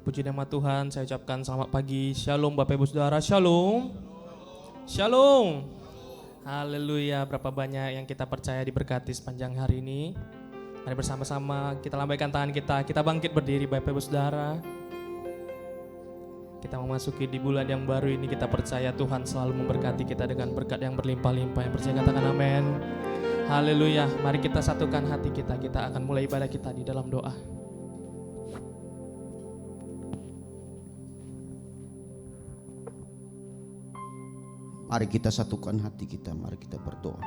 Puji nama Tuhan, saya ucapkan selamat pagi. Shalom Bapak Ibu Saudara, shalom. Shalom. Haleluya, berapa banyak yang kita percaya diberkati sepanjang hari ini. Mari bersama-sama kita lambaikan tangan kita bangkit berdiri Bapak Ibu Saudara. Kita memasuki di bulan yang baru ini, kita percaya Tuhan selalu memberkati kita dengan berkat yang berlimpah-limpah. Yang percaya katakan amin. Haleluya, mari kita satukan hati kita akan mulai ibadah kita di dalam doa. Mari kita satukan hati kita, mari kita berdoa.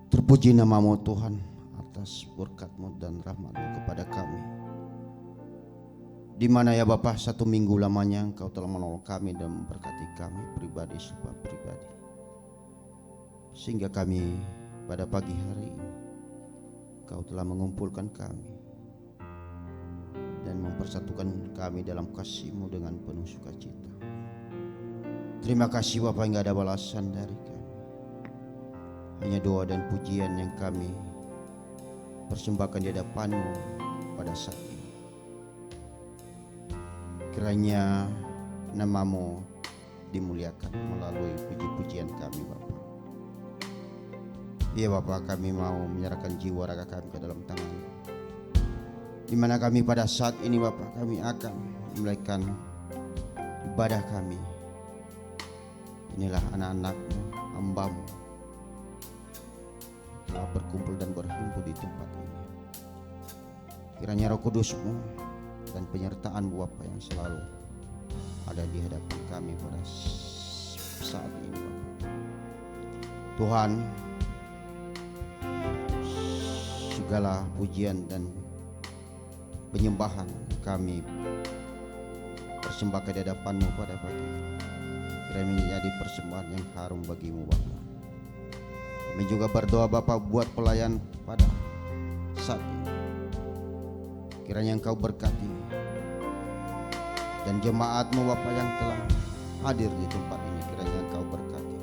Terpuji namamu Tuhan atas berkat-Mu dan rahmat-Mu kepada kami. Di mana ya Bapa, 1 minggu lamanya Engkau telah menolong kami dan memberkati kami pribadi sebab pribadi. Sehingga kami pada pagi hari ini Engkau telah mengumpulkan kami dan mempersatukan kami dalam kasih-Mu dengan penuh sukacita. Terima kasih Bapak, yang gak ada balasan dari kami. Hanya doa dan pujian yang kami persembahkan di hadapan-Mu pada saat ini. Kiranya nama-Mu dimuliakan melalui puji-pujian kami Bapak. Ya Bapak, kami mau menyerahkan jiwa raga kami ke dalam tangan. Di mana kami pada saat ini Bapak, kami akan memulaikan ibadah kami. Inilah anak-anak-Mu, hamba-Mu telah berkumpul dan berhimpun di tempat ini. Kiranya Roh Kudus-Mu dan penyertaan-Mu Bapa yang selalu ada di hadapan kami pada saat ini Bapa. Tuhan, segala pujian dan penyembahan kami persembahkan di hadapan-Mu pada pagi ini. Kiranya menjadi persembahan yang harum bagi-Mu Bapa. Kami juga berdoa Bapa buat pelayan pada saat ini. Kiranya Engkau berkati dan jemaat-Mu Bapa yang telah hadir di tempat ini. Kiranya Engkau berkati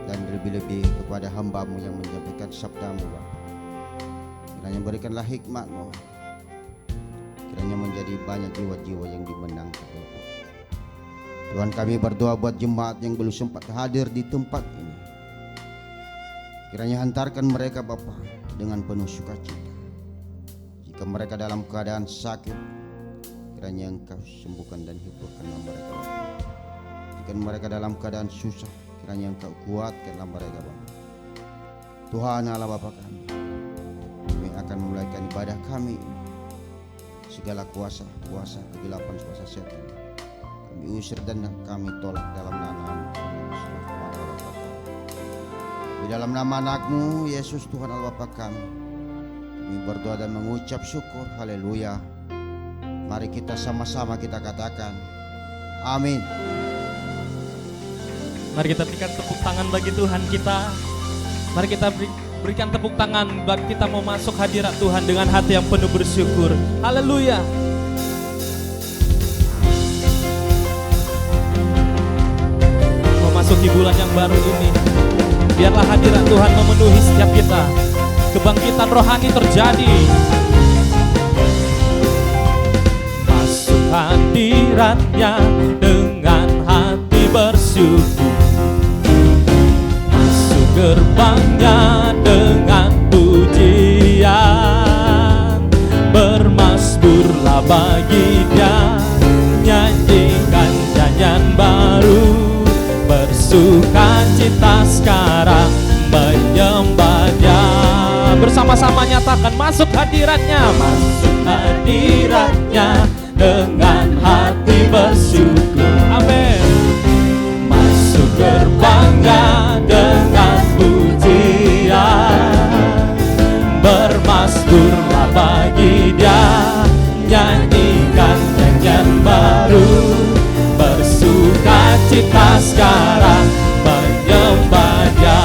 dan lebih-lebih kepada hamba-Mu yang menyampaikan sabda-Mu Bapa. Kiranya berikanlah hikmat-Mu. Kiranya menjadi banyak jiwa-jiwa yang dimenangkan Bapa. Tuhan, kami berdoa buat jemaat yang belum sempat hadir di tempat ini. Kiranya hantarkan mereka Bapa dengan penuh sukacita. Jika mereka dalam keadaan sakit, kiranya Engkau sembuhkan dan hiburkanlah mereka Bapa. Jika mereka dalam keadaan susah, kiranya Engkau kuatkanlah mereka Bapa. Tuhan Allah Bapa kami akan memulaikan ibadah kami ini. Segala kuasa kegelapan, kuasa setan kami usir dan kami tolak dalam nama di dalam nama anak-Mu Yesus Tuhan Allah Bapa kami berdoa dan mengucap syukur. Haleluya. Mari kita sama-sama kita katakan amin. Mari kita berikan tepuk tangan bagi Tuhan kita. Mari kita berikan tepuk tangan bagi kita mau masuk hadirat Tuhan dengan hati yang penuh bersyukur. Haleluya. Memasuki bulan yang baru ini, biarlah hadirat Tuhan memenuhi setiap kita. Kebangkitan rohani terjadi. Masuk hadirat-Nya dengan hati bersyukur. Masuk gerbang-Nya dengan pujian. Bermasmurlah bagi Dia, nyanyikan nyanyian baru. Bersukacita sekarang menyembah-Nya. Bersama-sama nyatakan masuk hadirat-Nya. Masuk hadirat-Nya dengan hati bersyukur. Amin. Masuk gerbang-Nya dengan pujian. Bermasmurlah bagi Dia, nyanyikan nyanyian baru. Bersukacita sekarang menyembah-Nya.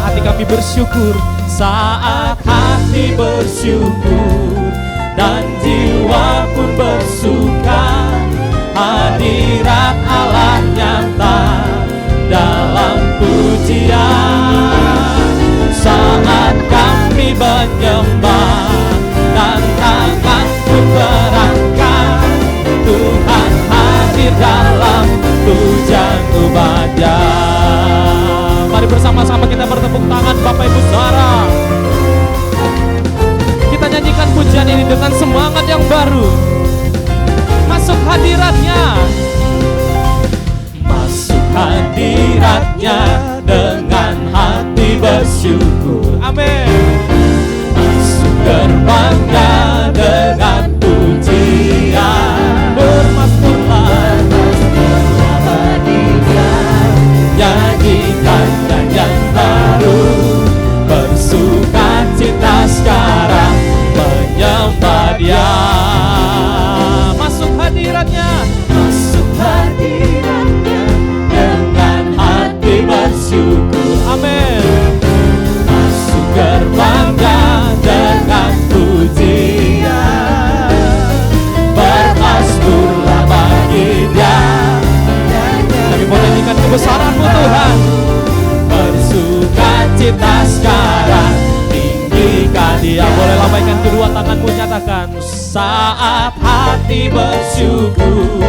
Hati kami bersyukur. Saat hati bersyukur dan jiwa pun bersuka, hadirat Allah nyata dalam pujian. Saat kami menyembah dan tangan dengan semangat yang baru. Masuk hadiratnya. Masuk hadiratnya dengan hati bersyukur. Amin. Masuk gerbangnya dengan pujian. Bermasmurlah Bagi-Dia, nyanyikan nyanyian baru, bersukacita sekarang menyembah Dia. masuk hadiratnya. Masuk hadiratnya dengan hati bersyukur. Amin. Masuk gerbangnya dengan pujian. Bermasmurlah bagi Dia, Kami mau nyanyikan kebesaran-Mu Tuhan. bersukacita sekarang, tinggikan Dia. Boleh lambaikan kedua tanganmu, nyatakan. Saat hati bersyukur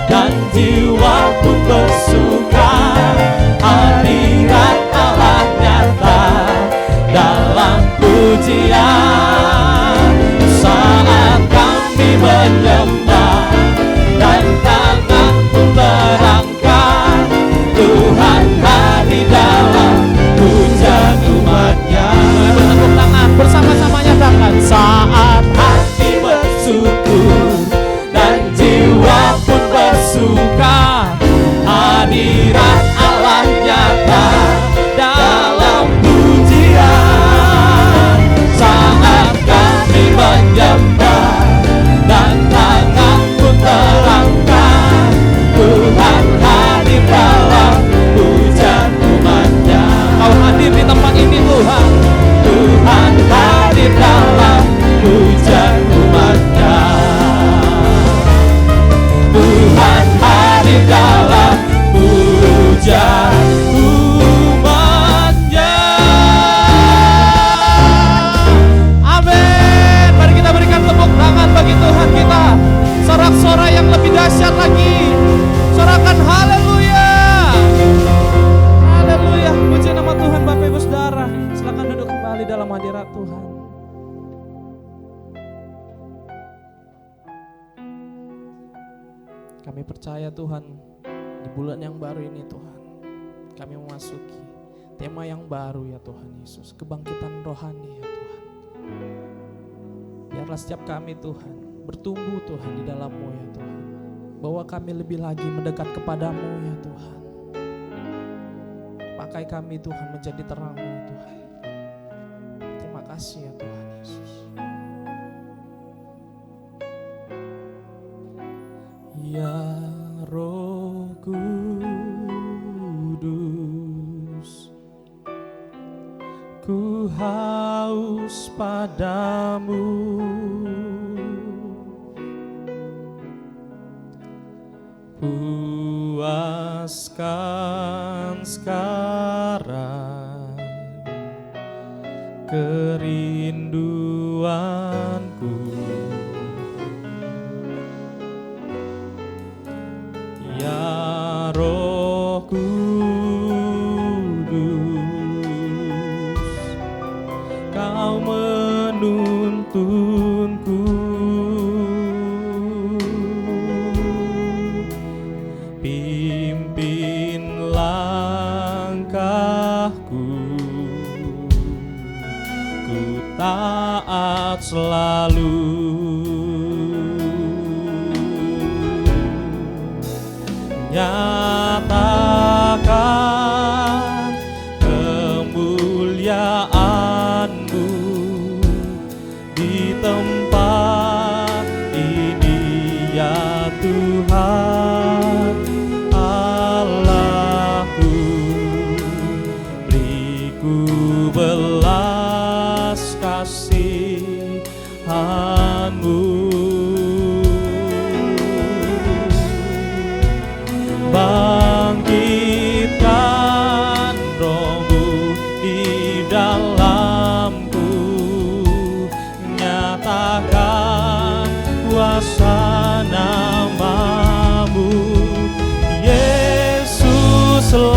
dan jiwa pun bersuka, hadirat Allah nyata dalam pujian. Saat kami menyembah dan tangan pun terangkat, Tuhan hadir dalam pujian umat-Nya. Bertepuk tangan bersama-sama, nyatakan. Saat hati bersyukur dan jiwa pun bersuka, hadirat Allah nyata dalam pujian. Saat kami menyembah dan tangan pun terangkat, Tuhan hadir dalam pujian umat-Nya. Kau hadir di tempat ini Tuhan. Tuhan hadir dalam pujian umat-Nya. Tuhan hadir dalam pujian umat-Nya. Amin. Mari kita berikan tepuk tangan bagi Tuhan kita. Sorak-sorai yang lebih dahsyat lagi. Sorakan haleluya. Haleluya. Puji nama Tuhan. Bapak Ibu Saudara, silakan duduk kembali dalam hadirat Tuhan. Kami percaya Tuhan, di bulan yang baru ini Tuhan, kami memasuki tema yang baru ya Tuhan Yesus, kebangkitan rohani ya Tuhan. Biarlah setiap kami Tuhan bertumbuh Tuhan di dalam-Mu ya Tuhan, bahwa kami lebih lagi mendekat kepadamu ya Tuhan. Pakai kami Tuhan menjadi terang-Mu Tuhan. Terima kasih ya Tuhan Yesus. Ya Roh Kudus, ku haus padamu. Puaskan sekarang kerinduanku. Ya Roh Kudus, Kau menuntunku. Pimpin langkahku, ku taat selalu. Nyatakan kemuliaan-Mu di tempat ini ya Tuhan Allahku. Beriku belas kasihan-Mu. Bangkitkan Roh-Mu di dalamku, nyatakan kuasa nama-Mu. Yesuslah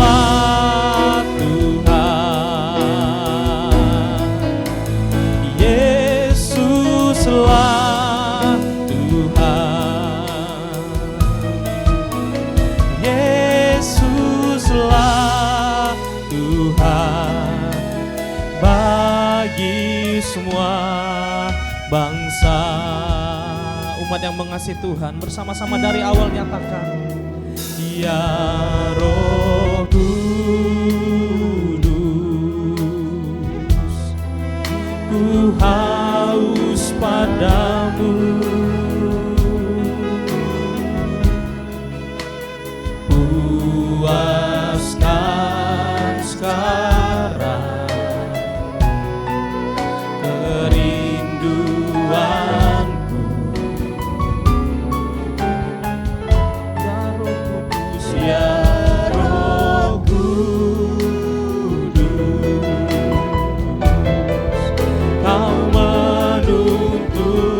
Tuhan, Yesuslah bangsa umat yang mengasihi Tuhan bersama-sama dari awal nyatakan, ya Roh Kudus, ku haus padamu, puaskan sekarang kerinduanku, ya Roh Kudus, kau menuntun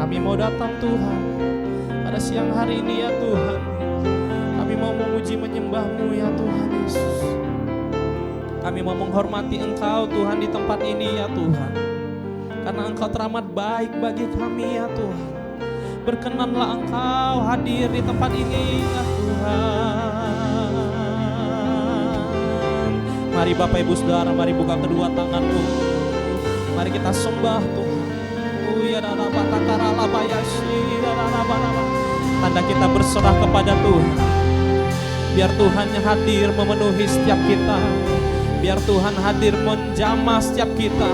Kami mau datang Tuhan pada siang hari ini ya Tuhan. Kami mau memuji menyembah-Mu ya Tuhan Yesus. Kami mau menghormati Engkau Tuhan di tempat ini ya Tuhan. Karena Engkau teramat baik bagi kami ya Tuhan. Berkenanlah Engkau hadir di tempat ini ya Tuhan. Mari Bapak Ibu Saudara, mari buka kedua tanganmu. Mari kita sembah Tuhan. Tanda kita berserah kepada Tuhan. Biar Tuhan yang hadir memenuhi setiap kita. Biar Tuhan hadir menjamah setiap kita.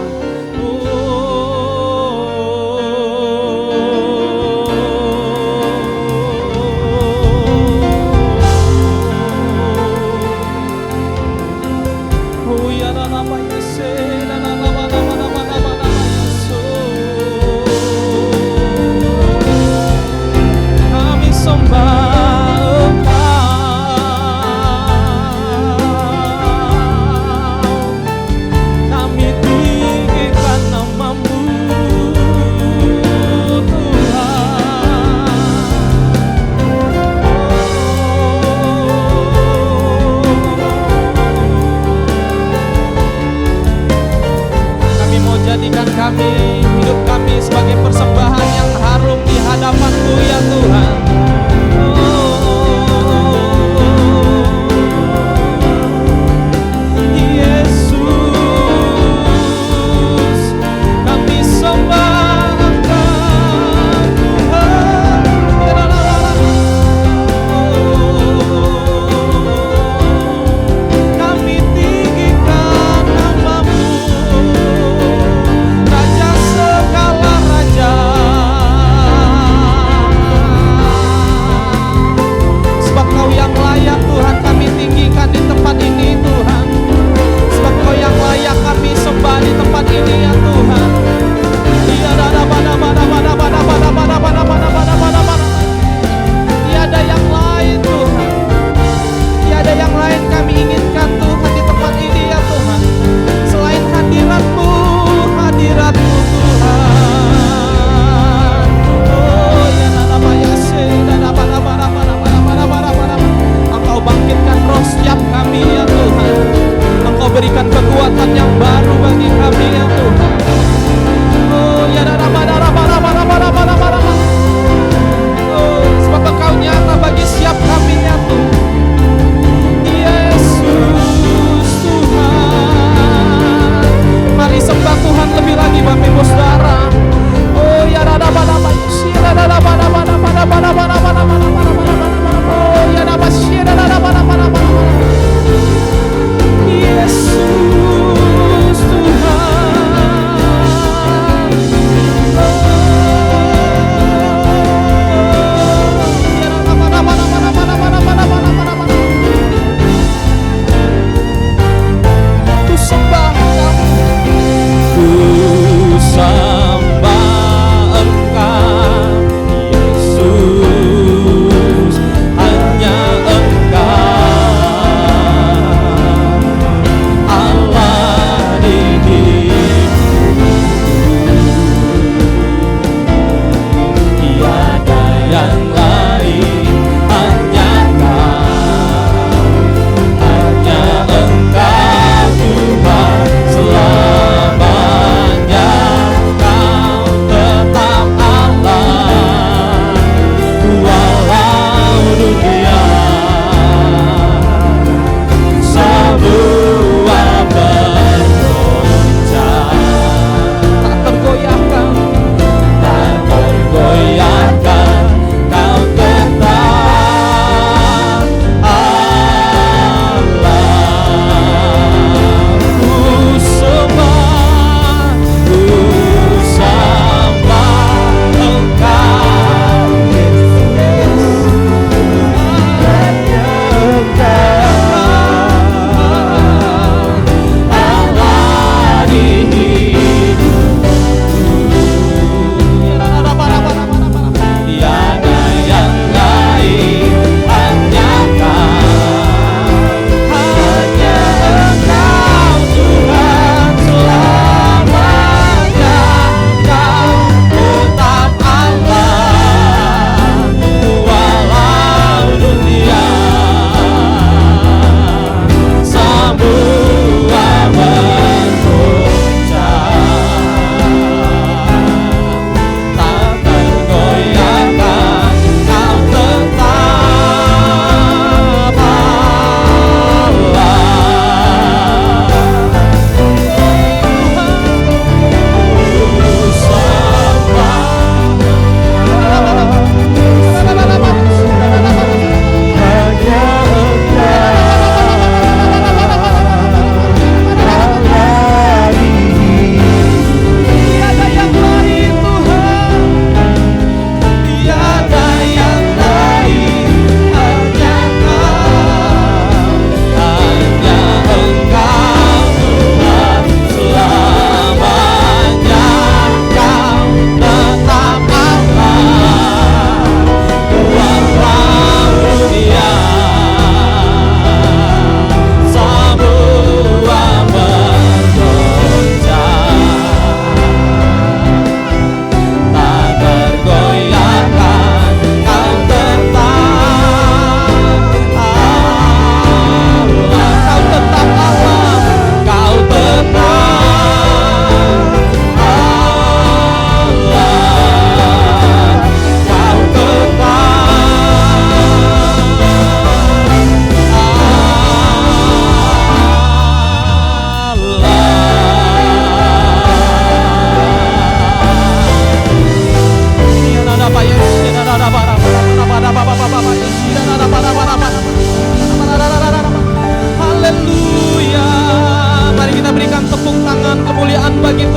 Jadikan kami, hidup kami sebagai persembahan yang harum di hadapan-Mu ya Tuhan. Yesus, kami sembah Engkau Tuhan. Kami tinggikan nama-Mu, Raja segala raja.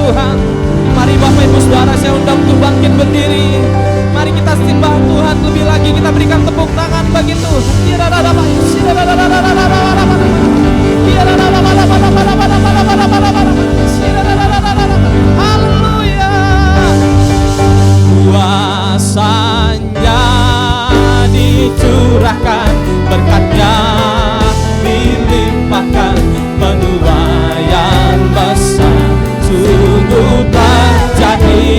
Tuhan. Mari Bapak Ibu Saudara, saya undang untuk bangkit berdiri. Mari kita sembah Tuhan lebih lagi, kita berikan tepuk tangan bagi Tuhan. Haleluya. Kuasanya dicurahkan, berkatnya dilimpahkan, penuaian besar sungguh terjadi.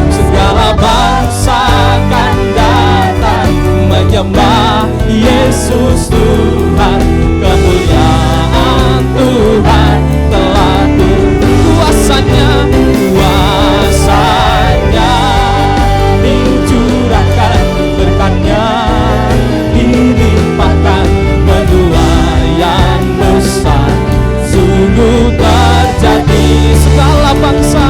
Segala bangsa akan datang menyembah Yesus Tuhan. Kemuliaan Tuhan telah kuasanya, kuasanya dicurahkan, berkatnya dilimpahkan, penuaian besar sungguh terjadi. Segala bangsa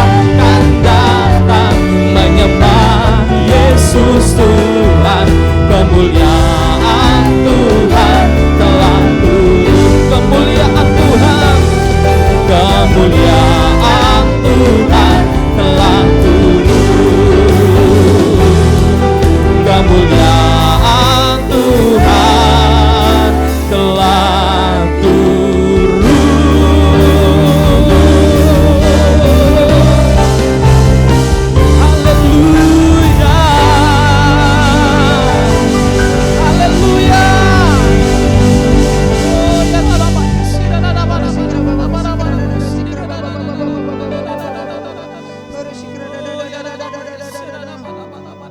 akan datang menyembah Yesus Tuhan. Kemuliaan Tuhan telah turun, kemuliaan Tuhan, kemuliaan Tuhan telah turun, kemuliaan Tuhan telah turun. Haleluya, haleluya.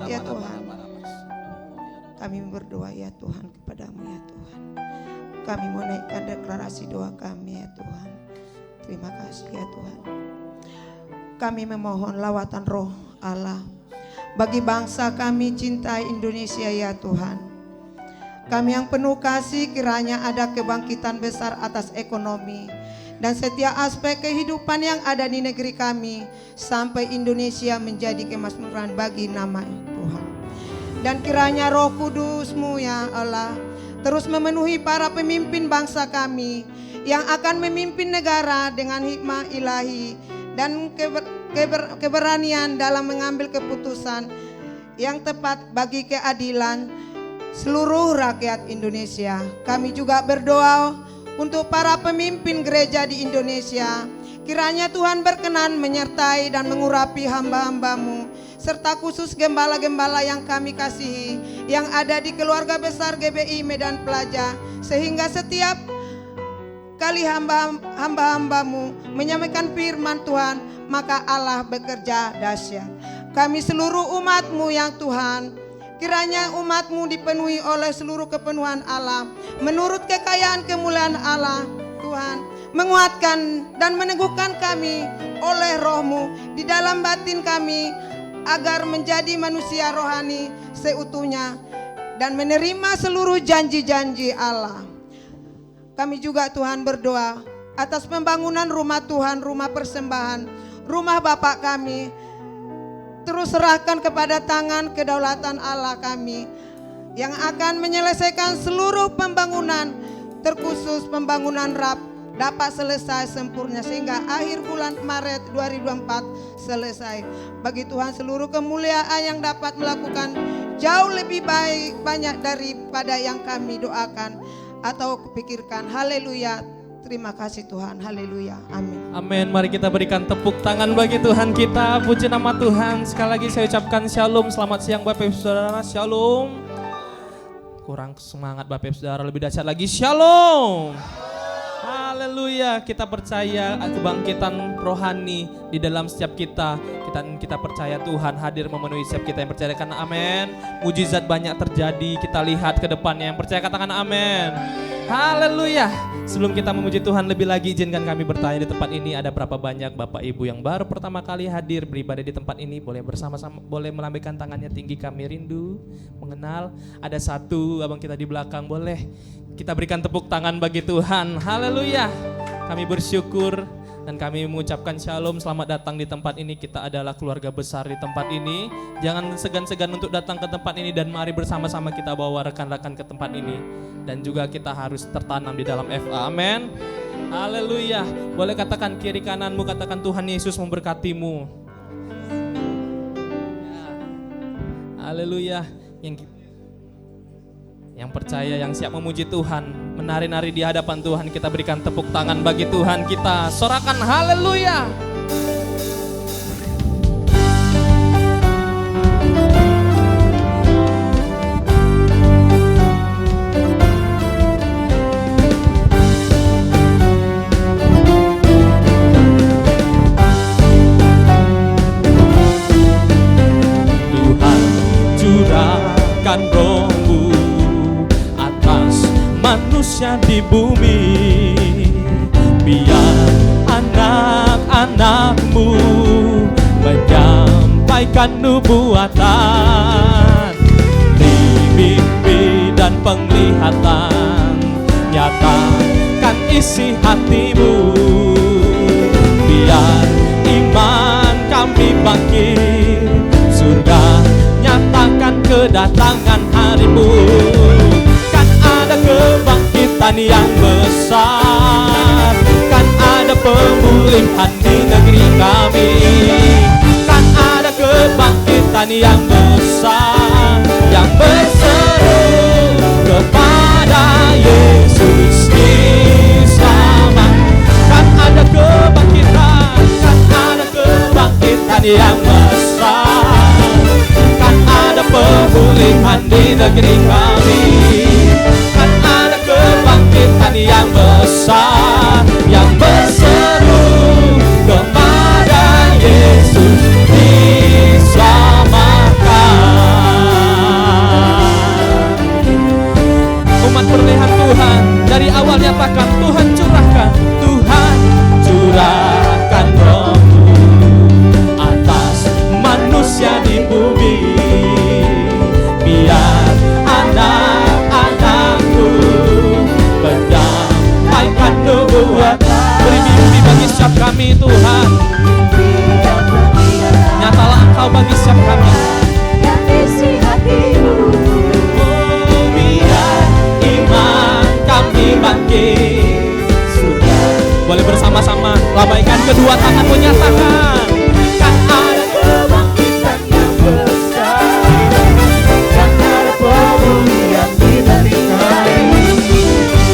Ya Tuhan, kami berdoa ya Tuhan kepadamu ya Tuhan. Kami menaikkan deklarasi doa kami ya Tuhan. Terima kasih ya Tuhan. Kami memohon lawatan roh Allah bagi bangsa kami cintai Indonesia ya Tuhan. Kami yang penuh kasih, kiranya ada kebangkitan besar atas ekonomi dan setiap aspek kehidupan yang ada di negeri kami, sampai Indonesia menjadi kemakmuran bagi nama Tuhan. Dan kiranya Roh Kudus-Mu ya Allah terus memenuhi para pemimpin bangsa kami yang akan memimpin negara dengan hikmah ilahi dan keberanian dalam mengambil keputusan yang tepat bagi keadilan seluruh rakyat Indonesia. Kami juga berdoa untuk para pemimpin gereja di Indonesia. Kiranya Tuhan berkenan menyertai dan mengurapi hamba-hamba-Mu, serta khusus gembala-gembala yang kami kasihi, yang ada di keluarga besar GBI Medan Pelaja, sehingga setiap kali hamba-hamba-Mu menyampaikan firman Tuhan, maka Allah bekerja dahsyat. Kami seluruh umat-Mu yang Tuhan, kiranya umat-Mu dipenuhi oleh seluruh kepenuhan Allah, menurut kekayaan kemuliaan Allah. Tuhan, menguatkan dan meneguhkan kami oleh Roh-Mu di dalam batin kami, agar menjadi manusia rohani seutuhnya dan menerima seluruh janji-janji Allah. Kami juga Tuhan berdoa atas pembangunan rumah Tuhan, rumah persembahan, rumah Bapak kami. Terus serahkan kepada tangan kedaulatan Allah kami yang akan menyelesaikan seluruh pembangunan, terkhusus pembangunan RAP dapat selesai sempurna sehingga akhir bulan Maret 2024 selesai. Bagi Tuhan seluruh kemuliaan yang dapat melakukan jauh lebih baik, banyak daripada yang kami doakan atau pikirkan. Haleluya. Terima kasih Tuhan. Haleluya. Amin. Amin. Mari kita berikan tepuk tangan bagi Tuhan kita. Puji nama Tuhan. Sekali lagi saya ucapkan shalom. Selamat siang Bapak Ibu Saudara. Shalom. Kurang semangat Bapak Ibu Saudara, lebih dahsyat lagi. Shalom. Haleluya. Kita percaya kebangkitan rohani di dalam setiap kita. Kita percaya Tuhan hadir memenuhi setiap kita yang percaya. Karena amin. Mujizat banyak terjadi. Kita lihat ke depannya. Yang percaya katakan amin. Haleluya. Sebelum kita memuji Tuhan lebih lagi, izinkan kami bertanya di tempat ini ada berapa banyak Bapak Ibu yang baru pertama kali hadir beribadah di tempat ini. Boleh bersama-sama, boleh melambaikan tangannya tinggi, kami rindu mengenal. Ada satu abang kita di belakang, boleh kita berikan tepuk tangan bagi Tuhan. Haleluya. Kami bersyukur dan kami mengucapkan shalom, selamat datang di tempat ini. Kita adalah keluarga besar di tempat ini. Jangan segan-segan untuk datang ke tempat ini dan mari bersama-sama kita bawa rekan-rekan ke tempat ini. Dan juga kita harus tertanam di dalam FA. Amin. Haleluya. Boleh katakan kiri kananmu, katakan Tuhan Yesus memberkatimu. Ya. Haleluya. Yang percaya, yang siap memuji Tuhan, menari-nari di hadapan Tuhan, kita berikan tepuk tangan bagi Tuhan kita. Sorakan haleluya. Curahkan roh-Mu atas manusia di bumi, biar anak-anak-Mu menyampaikan nubuatan di mimpi dan penglihatan, nyatakan isi hati-Mu, biar iman kami bangkit, surga nyatakan kedatangan hari-Mu. Kan ada kebangkitan yang besar, kan ada pemulihan di negeri kami, kan ada kebangkitan yang besar, yang berseru kepada Yesus diselamat. Kan ada kebangkitan, kan ada kebangkitan yang besar, ada pemulihan di negeri kami, kan ada kebangkitan yang besar, yang berseru kepada Yesus diselamatkan. Umat berlihat Tuhan, dari awal nyatakan Tuhan curahkan, Tuhan curahkan roh-Mu atas manusia di bumi, biar anak-anak-Mu menyampaikan nubuatan. Beri mimpi bagi setiap kami Tuhan, nyatalah Engkau bagi setiap kami. Oh, biar iman kami bangkit, boleh bersama-sama lambaikan kedua tangan menyatakan, kan ada kebangkitan yang besar, kan ada pemulihan di negeri kami,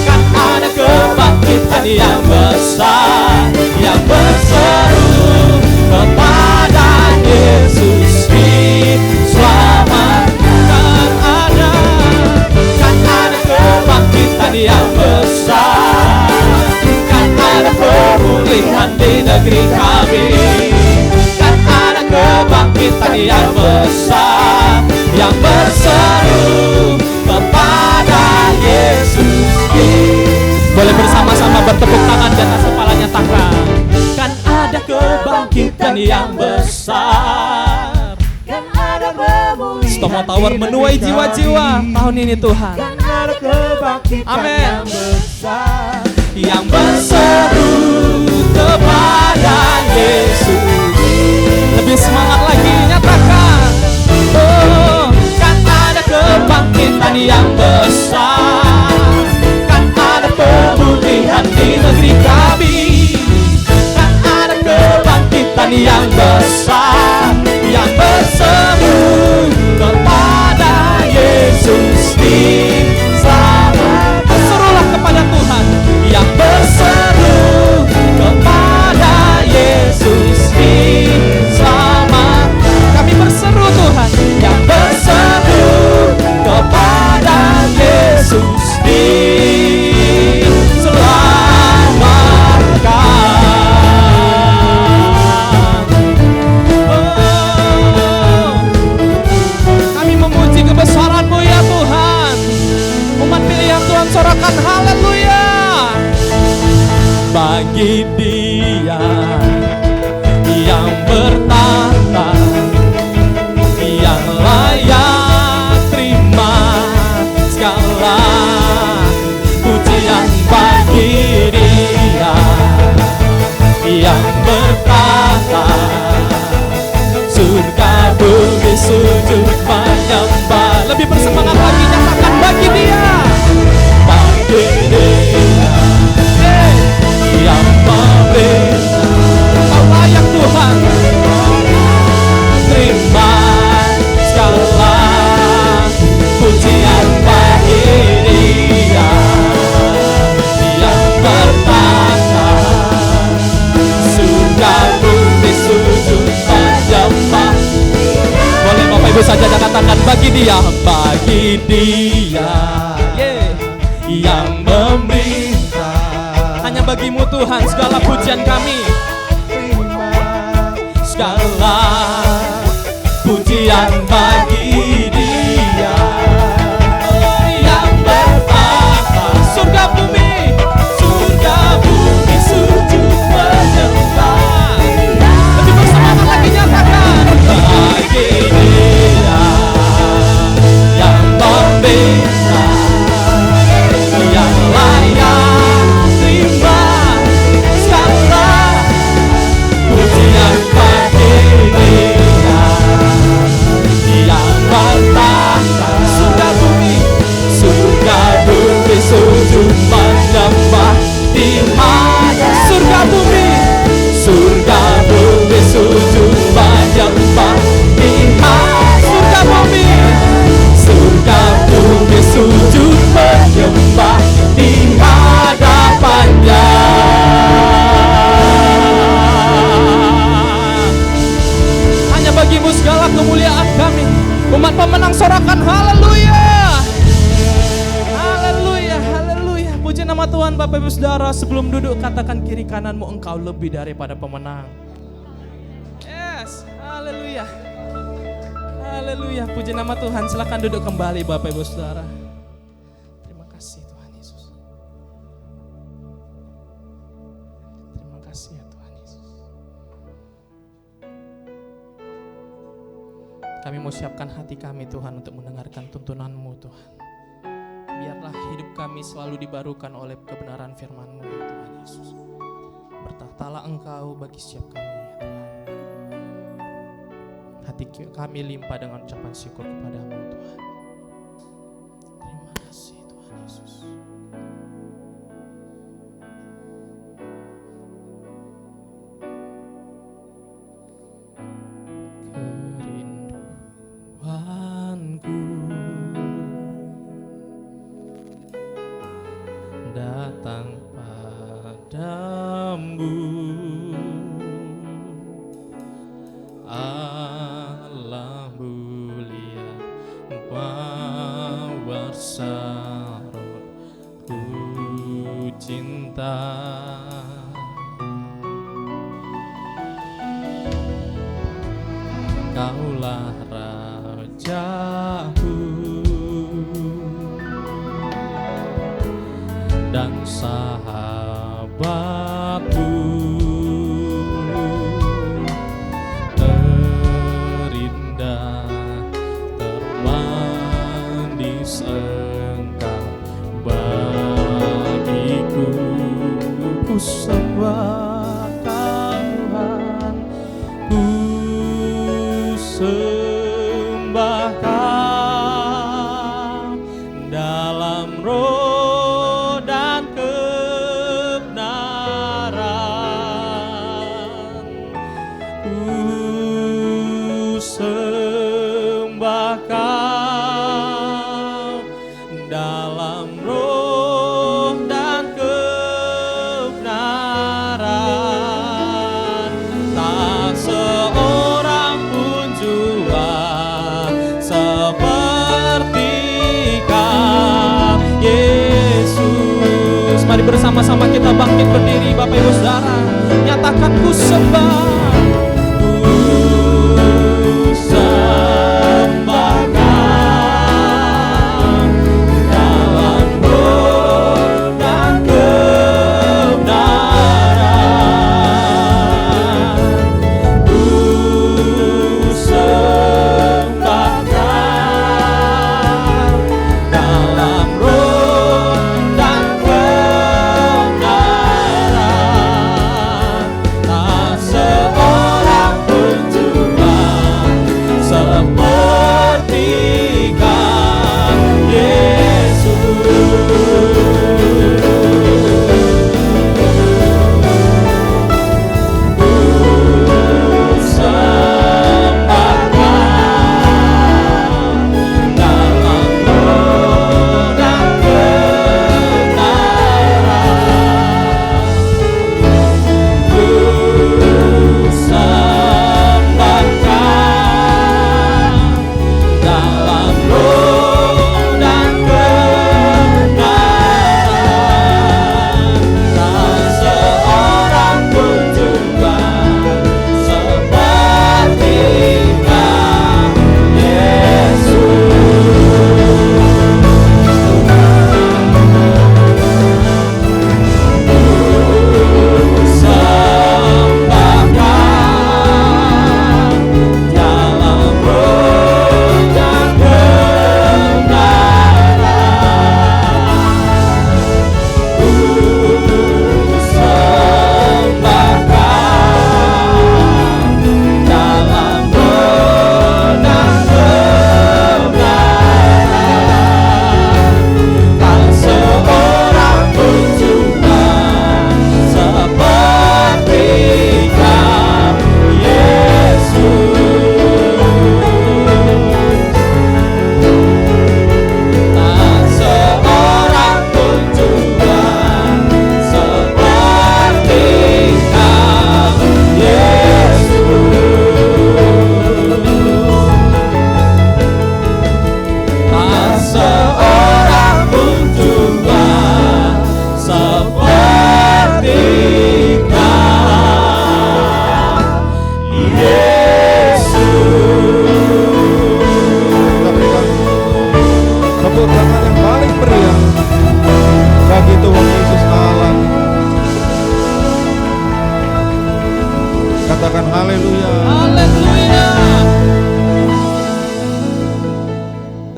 kan ada kebangkitan yang besar, yang berseru kepada Yesus diselamatkan. Kan ada kebangkitan yang besar, kan ada pemulihan di negeri kami, kan ada kebangkitan yang besar, yang berseru kepada Yesus. Boleh bersama-sama bertepuk tangan di atas kepala, nyatakan, kan ada kebangkitan yang besar, kan ada pemulihan. Stomo Tower menuai jiwa-jiwa tahun ini Tuhan, kan ada kebangkitan yang besar, yang berseru kepada Yesus. Lebih semangat lagi nyatakan, oh, kan ada kebangkitan yang besar, kan ada pemulihan di negeri kami, kan ada kebangkitan yang besar, yang berseru kepada Yesus diselamatkan. Serulah kepada Tuhan, yang berseru kepada Yesus diselamatkan. Kami berseru Tuhan, yang berseru kepada Yesus diselamatkan. Oh, kami memuji kebesaran-Mu ya Tuhan. Umat pilihan Tuhan sorakan haleluya. Bagi Dia yang bertata, yang layak terima segala pujian. Bagi Dia yang bertata, surga bumi sujud menyembah. Lebih bersemangat lagi nyatakan, bagi Dia, bagi Dia saja dan katakan bagi dia yang meminta. Hanya bagimu Tuhan segala pujian kami, segala pujian bagi dia yang bertata surga bumi sujud menyembah. Lebih bersemangat lagi nyatakan bagi dia yang meminta, yang layak terima segala pujian bagi dia yang bertata surga bumi sujud menyembah di hadapan surga bumi sujud menyembah di hadapan surga bumi sujud menyembah di hadapannya. Hanya bagimu segala kemuliaan kami. Umat pemenang sorakan haleluya. Haleluya, haleluya. Puji nama Tuhan. Bapak Ibu Saudara, sebelum duduk katakan kiri kananmu, engkau lebih daripada pemenang. Yes, haleluya. Haleluya, puji nama Tuhan. Silakan duduk kembali Bapak Ibu Saudara. Terima kasih Tuhan Yesus. Terima kasih ya Tuhan Yesus. Kami mau siapkan hati kami Tuhan untuk mendengarkan tuntunan-Mu Tuhan. Biarlah hidup kami selalu dibarukan oleh kebenaran firman-Mu ya Tuhan Yesus. Bertahtalah Engkau bagi setiap kami ya Tuhan. Hati kami limpah dengan ucapan syukur kepada-Mu Tuhan. Terima kasih Tuhan Yesus. Kerinduanku datang padamu, Allah mulia wawarsaro ku cinta. Kaulah rajaku dan sahabatku, terindah termanis Engkau bagiku. Ku sembah Tuhan, ku sembah Kau dalam roh dan kebenaran. Ku sembah Kau dalam roh dan kebenaran. Tak seorang pun jua seperti Kau Yesus. Mari bersama-sama kita bangkit berdiri Bapak Ibu Saudara. Nyatakan ku sembah. Tak katakan haleluya. Haleluya.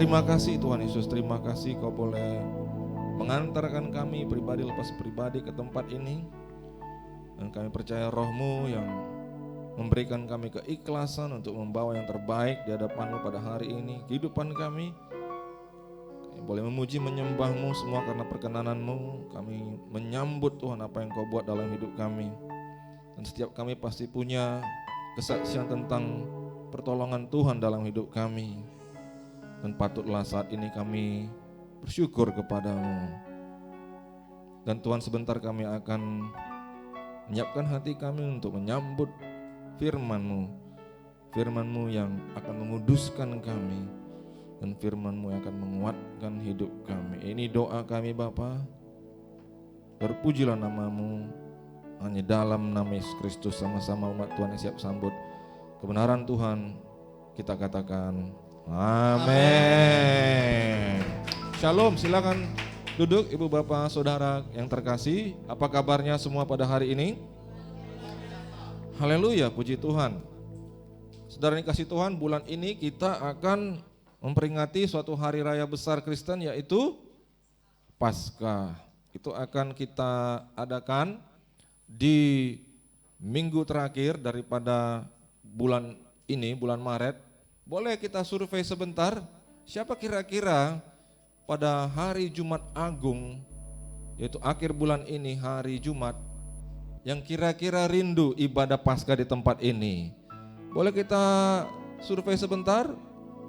Terima kasih Tuhan Yesus, terima kasih Kau boleh mengantarkan kami pribadi lepas pribadi ke tempat ini. Dan kami percaya Roh-Mu yang memberikan kami keikhlasan untuk membawa yang terbaik di hadapan-Mu pada hari ini. Kehidupan kami boleh memuji menyembah-Mu semua karena perkenanan-Mu. Kami menyambut Tuhan apa yang Kau buat dalam hidup kami. Dan setiap kami pasti punya kesaksian tentang pertolongan Tuhan dalam hidup kami. Dan patutlah saat ini kami bersyukur kepada-Mu. Dan Tuhan, sebentar kami akan menyiapkan hati kami untuk menyambut firman-Mu. Firman-Mu yang akan menguduskan kami, dan firman-Mu yang akan menguatkan hidup kami. Ini doa kami Bapa. Terpujilah nama-Mu. Hanya dalam nama Yesus Kristus sama-sama umat Tuhan yang siap sambut kebenaran Tuhan, kita katakan amin. Shalom, silakan duduk Ibu Bapak Saudara yang terkasih. Apa kabarnya semua pada hari ini? Haleluya, puji Tuhan. Saudara yang kasih Tuhan, bulan ini kita akan memperingati suatu hari raya besar Kristen, yaitu Paskah. Itu akan kita adakan di minggu terakhir daripada bulan ini, bulan Maret. Boleh kita survei sebentar, siapa kira-kira pada hari Jumat Agung, yaitu akhir bulan ini, hari Jumat, yang kira-kira rindu ibadah Paskah di tempat ini? Boleh kita survei sebentar?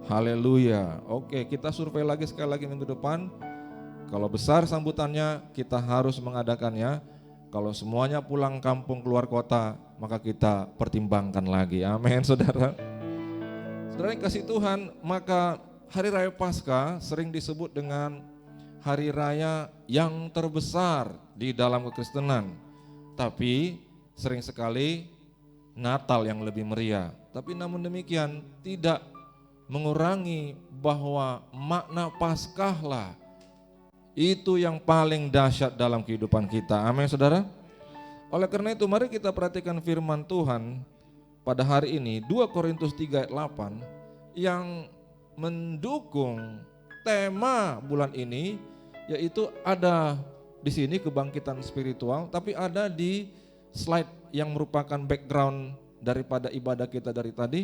Haleluya. Oke, kita survei lagi sekali lagi minggu depan. Kalau besar sambutannya, kita harus mengadakannya. Kalau semuanya pulang kampung keluar kota, maka kita pertimbangkan lagi. Amin, saudara. Saudara yang kasih Tuhan, maka hari raya Paskah sering disebut dengan hari raya yang terbesar di dalam kekristenan. Tapi sering sekali Natal yang lebih meriah. Tapi namun demikian tidak mengurangi bahwa makna Paskahlah itu yang paling dahsyat dalam kehidupan kita. Amin, saudara. Oleh karena itu mari kita perhatikan firman Tuhan pada hari ini, 2 Korintus 3 ayat 8, yang mendukung tema bulan ini, yaitu ada di sini kebangkitan spiritual, tapi ada di slide yang merupakan background daripada ibadah kita dari tadi,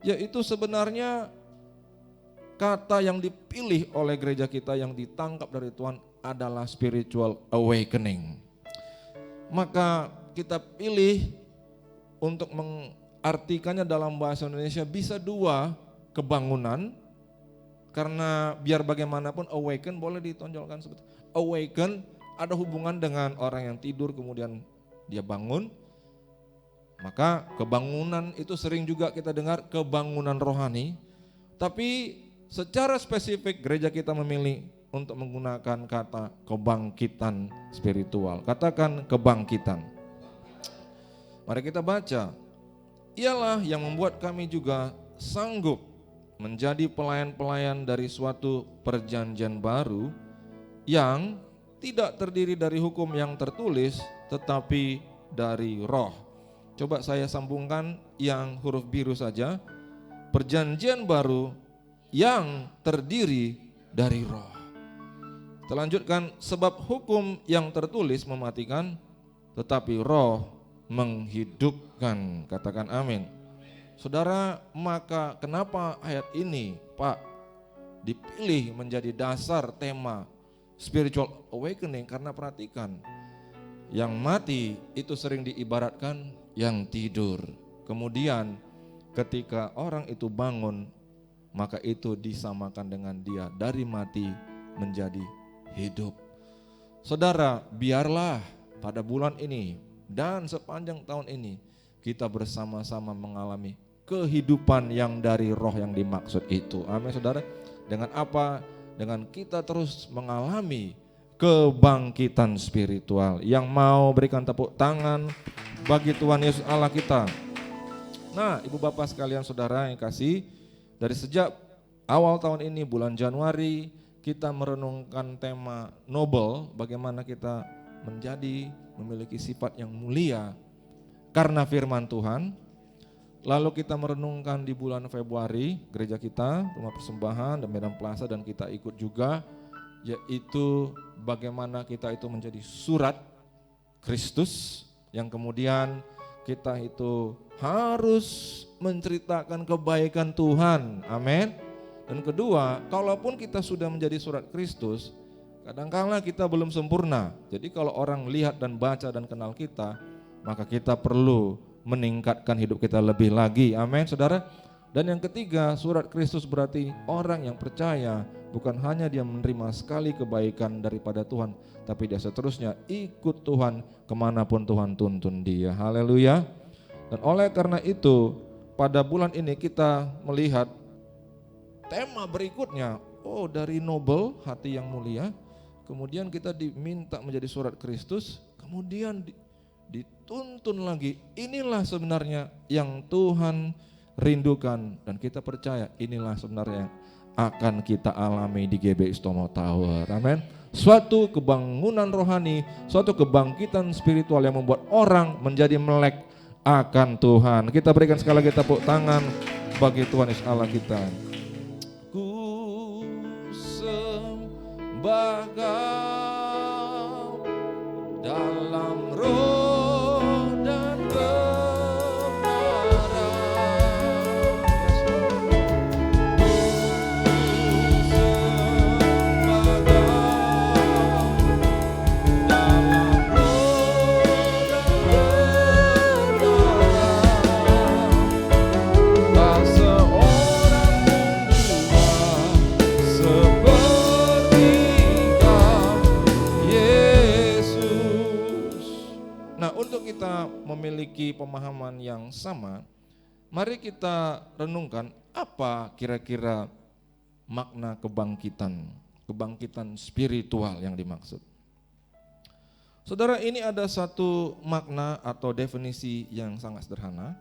yaitu sebenarnya kata yang dipilih oleh gereja kita yang ditangkap dari Tuhan adalah spiritual awakening. Maka kita pilih untuk mengartikannya dalam bahasa Indonesia bisa dua, kebangunan, karena biar bagaimanapun awaken boleh ditonjolkan seperti awaken ada hubungan dengan orang yang tidur kemudian dia bangun. Maka kebangunan itu sering juga kita dengar kebangunan rohani, tapi secara spesifik gereja kita memilih untuk menggunakan kata kebangkitan spiritual. Katakan kebangkitan. Mari kita baca. Ialah yang membuat kami juga sanggup menjadi pelayan-pelayan dari suatu perjanjian baru yang tidak terdiri dari hukum yang tertulis tetapi dari roh. Coba saya sambungkan yang huruf biru saja. Perjanjian baru yang terdiri dari roh. Selanjutkan, sebab hukum yang tertulis mematikan, tetapi roh menghidupkan. Katakan amin. Saudara, maka kenapa ayat ini Pak dipilih menjadi dasar tema spiritual awakening? Karena perhatikan, yang mati itu sering diibaratkan yang tidur. Kemudian ketika orang itu bangun, maka itu disamakan dengan dia dari mati menjadi hidup. Saudara, biarlah pada bulan ini dan sepanjang tahun ini kita bersama-sama mengalami kehidupan yang dari roh yang dimaksud itu. Amin, saudara. Dengan apa? Dengan kita terus mengalami kebangkitan spiritual. Yang mau berikan tepuk tangan bagi Tuhan Yesus Allah kita. Nah, ibu bapak sekalian, saudara yang kasih, dari sejak awal tahun ini bulan Januari kita merenungkan tema noble, bagaimana kita menjadi memiliki sifat yang mulia, karena firman Tuhan. Lalu kita merenungkan di bulan Februari, gereja kita, Rumah Persembahan dan Medan Plaza, dan kita ikut juga, yaitu bagaimana kita itu menjadi surat Kristus, yang kemudian kita itu harus menceritakan kebaikan Tuhan, amin. Dan kedua, kalaupun kita sudah menjadi surat Kristus, kadang-kala kita belum sempurna. Jadi kalau orang lihat dan baca dan kenal kita, maka kita perlu meningkatkan hidup kita lebih lagi, amin saudara. Dan yang ketiga, surat Kristus berarti orang yang percaya bukan hanya dia menerima sekali kebaikan daripada Tuhan, tapi dia seterusnya ikut Tuhan kemanapun Tuhan tuntun dia, haleluya. Dan oleh karena itu pada bulan ini kita melihat tema berikutnya, dari noble, hati yang mulia. Kemudian kita diminta menjadi surat Kristus, kemudian dituntun lagi, inilah sebenarnya yang Tuhan rindukan, dan kita percaya inilah sebenarnya yang akan kita alami di GB Istomo Tower, amin. Suatu kebangunan rohani, suatu kebangkitan spiritual yang membuat orang menjadi melek akan Tuhan. Kita berikan sekali lagi tepuk tangan bagi Tuhan Yesus Allah kita. Ku sembah Kau dalam roh dan kebenaran. Ku sembah Kau dalam roh dan kebenaran. Tak seorang pun jua seperti Kau, Yesus. Nah, untuk kita memiliki pemahaman yang sama, mari kita renungkan apa kira-kira makna kebangkitan spiritual yang dimaksud. Saudara, ini ada satu makna atau definisi yang sangat sederhana.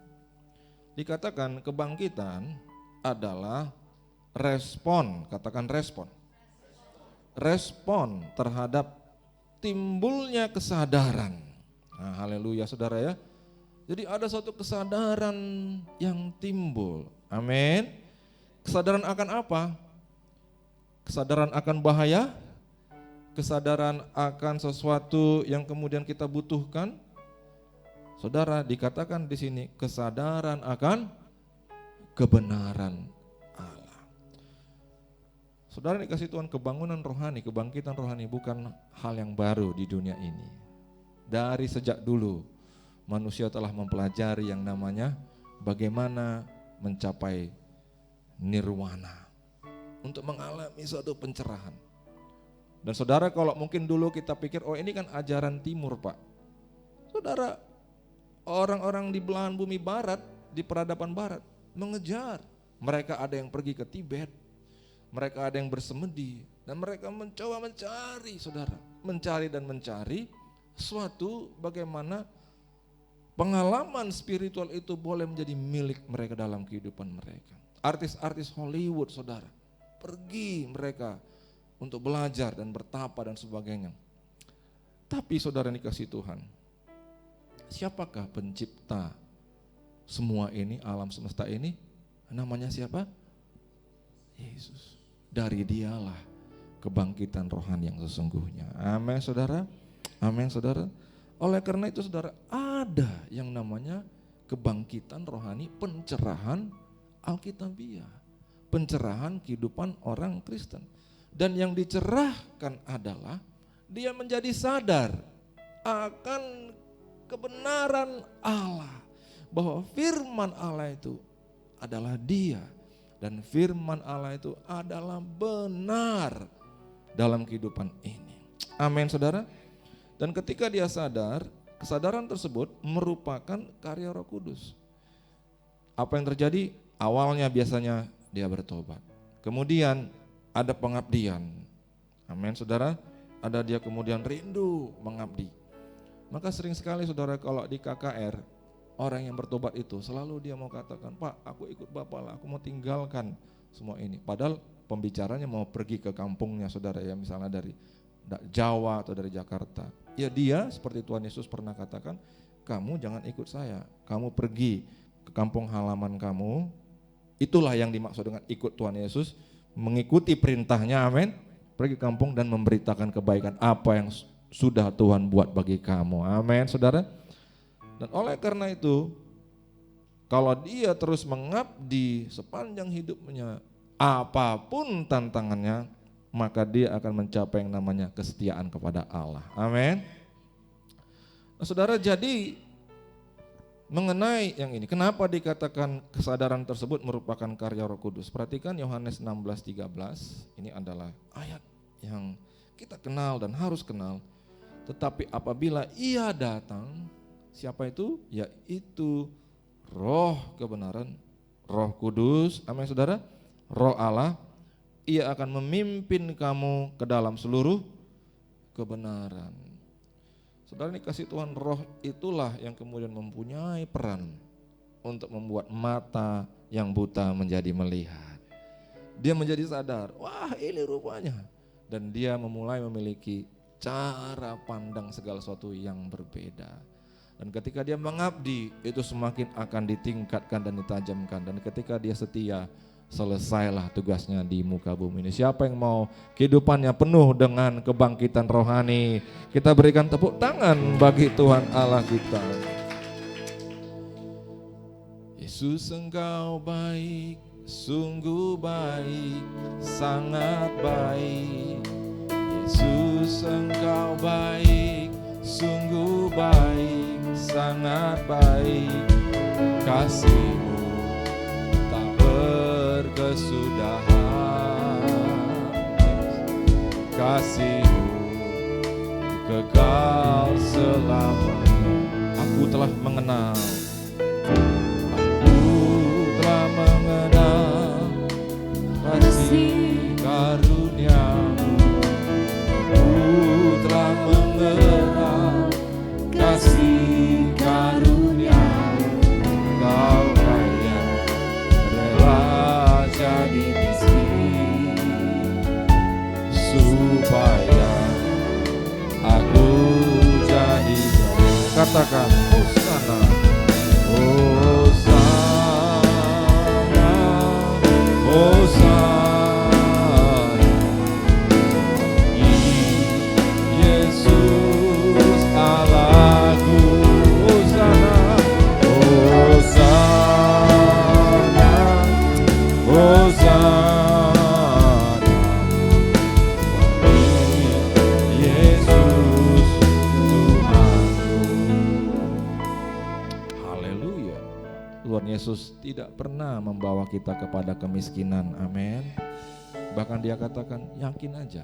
Dikatakan kebangkitan adalah respon, katakan respon. Respon terhadap timbulnya kesadaran. Nah, haleluya saudara ya. Jadi ada suatu kesadaran yang timbul. Amin. Kesadaran akan apa? Kesadaran akan bahaya, kesadaran akan sesuatu yang kemudian kita butuhkan. Saudara, dikatakan di sini kesadaran akan kebenaran Allah. Saudara dikasih Tuhan, kebangunan rohani, kebangkitan rohani bukan hal yang baru di dunia ini. Dari sejak dulu manusia telah mempelajari yang namanya bagaimana mencapai nirwana, untuk mengalami suatu pencerahan. Dan saudara, kalau mungkin dulu kita pikir, ini kan ajaran timur Pak. Saudara, orang-orang di belahan bumi barat, di peradaban barat mengejar. Mereka ada yang pergi ke Tibet, mereka ada yang bersemedi, dan mereka mencoba mencari, saudara, mencari dan mencari suatu bagaimana pengalaman spiritual itu boleh menjadi milik mereka dalam kehidupan mereka. Artis-artis Hollywood, saudara, pergi mereka untuk belajar dan bertapa dan sebagainya. Tapi saudara dikasih Tuhan, siapakah pencipta semua ini, alam semesta ini? Namanya siapa? Yesus. Dari dialah kebangkitan rohani yang sesungguhnya. Amin saudara. Amin saudara. Oleh karena itu saudara, ada yang namanya kebangkitan rohani, pencerahan Alkitabiah, pencerahan kehidupan orang Kristen. Dan yang dicerahkan adalah dia menjadi sadar akan kebenaran Allah, bahwa firman Allah itu adalah dia, dan firman Allah itu adalah benar dalam kehidupan ini. Amin saudara. Dan ketika dia sadar, kesadaran tersebut merupakan karya Roh Kudus. Apa yang terjadi? Awalnya biasanya dia bertobat. Kemudian ada pengabdian. Amin saudara. Ada dia kemudian rindu mengabdi. Maka sering sekali saudara, kalau di KKR, orang yang bertobat itu selalu dia mau katakan, Pak, aku ikut Bapak lah, aku mau tinggalkan semua ini. Padahal pembicaranya mau pergi ke kampungnya saudara ya, misalnya dari Jawa atau dari Jakarta. Ya dia seperti Tuhan Yesus pernah katakan, kamu jangan ikut saya. Kamu pergi ke kampung halaman kamu. Itulah yang dimaksud dengan ikut Tuhan Yesus, mengikuti perintahnya, amin. Pergi ke kampung dan memberitakan kebaikan apa yang sudah Tuhan buat bagi kamu, amin saudara. Dan oleh karena itu, kalau dia terus mengabdi sepanjang hidupnya, apapun tantangannya, maka dia akan mencapai yang namanya kesetiaan kepada Allah. Amin. Nah, saudara, jadi mengenai yang ini, kenapa dikatakan kesadaran tersebut merupakan karya Roh Kudus? Perhatikan Yohanes 16:13, ini adalah ayat yang kita kenal dan harus kenal. Tetapi apabila Ia datang, siapa itu? Yaitu Roh kebenaran, Roh Kudus, amin saudara, Roh Allah, Ia akan memimpin kamu ke dalam seluruh kebenaran. Saudara, ini kasih Tuhan, Roh itulah yang kemudian mempunyai peran untuk membuat mata yang buta menjadi melihat. Dia menjadi sadar, wah ini rupanya. Dan dia memulai memiliki cara pandang segala sesuatu yang berbeda. Dan ketika dia mengabdi, itu semakin akan ditingkatkan dan ditajamkan. Dan ketika dia setia, selesailah tugasnya di muka bumi ini. Siapa yang mau kehidupannya penuh dengan kebangkitan rohani? Kita berikan tepuk tangan bagi Tuhan Allah kita. Yesus, Engkau baik, sungguh baik, sangat baik. Yesus, Engkau baik, sungguh baik, sangat baik. Kasih-Mu tak berkesudahan, kasih-Mu kekal selamanya. Aku telah mengenal, aku telah mengenal kasih karunia-Mu. Aku telah mengenal kasih karunia-Mu. Kau kaya rela jadi miskin supaya aku jadi kaya. Katakan Hosana, Hosana, Hosana. Yesus Allahku, Hosana, Hosana, Hosana. Yesus Tuhanku. Haleluya. Tuhan Yesus tidak pernah membawa kita kepada kemiskinan, amin. Bahkan dia katakan, yakin aja,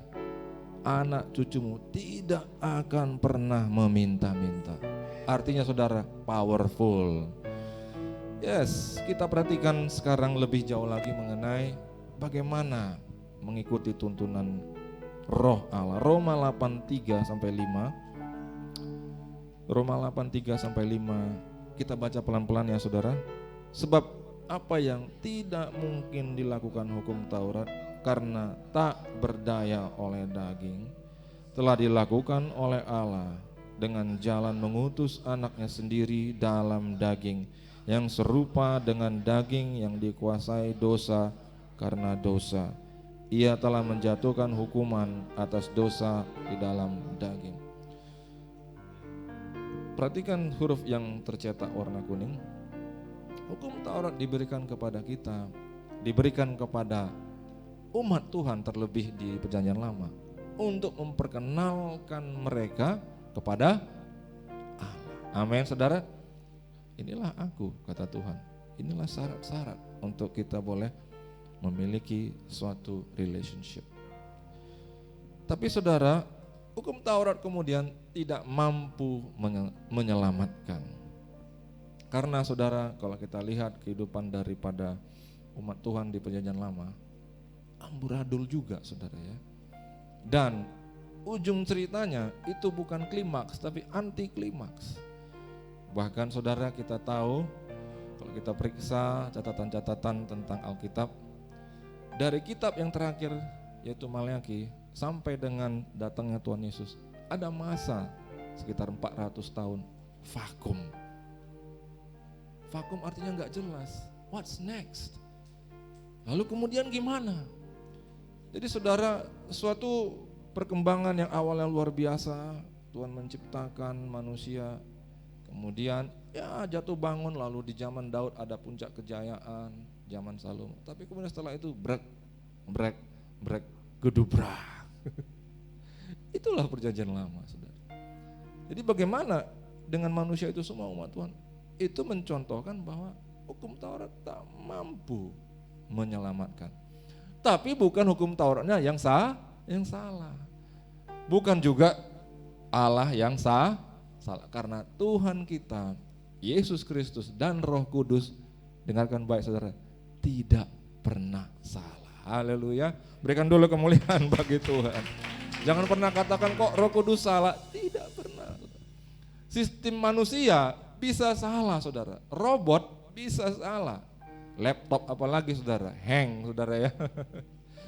anak cucumu tidak akan pernah meminta-minta. Artinya saudara, powerful. Yes, kita perhatikan sekarang lebih jauh lagi mengenai bagaimana mengikuti tuntunan Roh Allah. Roma 8:3-5. Roma 8:3-5. Kita baca pelan-pelan ya saudara. Sebab apa yang tidak mungkin dilakukan hukum Taurat karena tak berdaya oleh daging, telah dilakukan oleh Allah dengan jalan mengutus anaknya sendiri dalam daging, yang serupa dengan daging yang dikuasai dosa karena dosa. Ia telah menjatuhkan hukuman atas dosa di dalam daging. Perhatikan huruf yang tercetak warna kuning. Hukum Taurat diberikan kepada kita, diberikan kepada umat Tuhan terlebih di Perjanjian Lama untuk memperkenalkan mereka kepada Allah. Amin saudara. Inilah aku, kata Tuhan. Inilah syarat-syarat untuk kita boleh memiliki suatu relationship. Tapi saudara, hukum Taurat kemudian tidak mampu menyelamatkan. Karena saudara, kalau kita lihat kehidupan daripada umat Tuhan di Perjanjian Lama, amburadul juga saudara ya. Dan ujung ceritanya itu bukan klimaks tapi anti klimaks. Bahkan saudara, kita tahu kalau kita periksa catatan-catatan tentang Alkitab, dari kitab yang terakhir yaitu Maleakhi sampai dengan datangnya Tuhan Yesus, ada masa sekitar 400 tahun vakum. Vakum artinya nggak jelas. What's next? Lalu kemudian gimana? Jadi saudara, suatu perkembangan yang awalnya luar biasa, Tuhan menciptakan manusia, kemudian ya jatuh bangun, lalu di zaman Daud ada puncak kejayaan, zaman Salomo. Tapi kemudian setelah itu brek, gedubrak. Itulah perjanjian lama, saudara. Jadi bagaimana dengan manusia itu semua umat Tuhan? Itu mencontohkan bahwa hukum Taurat tak mampu menyelamatkan. Tapi bukan hukum Tauratnya yang salah. Bukan juga Allah yang salah. Karena Tuhan kita, Yesus Kristus dan Roh Kudus, dengarkan baik saudara, tidak pernah salah. Haleluya. Berikan dulu kemuliaan bagi Tuhan. Jangan pernah katakan kok Roh Kudus salah. Tidak pernah. Sistem manusia bisa salah saudara. Robot bisa salah. Laptop apalagi saudara, hang saudara ya.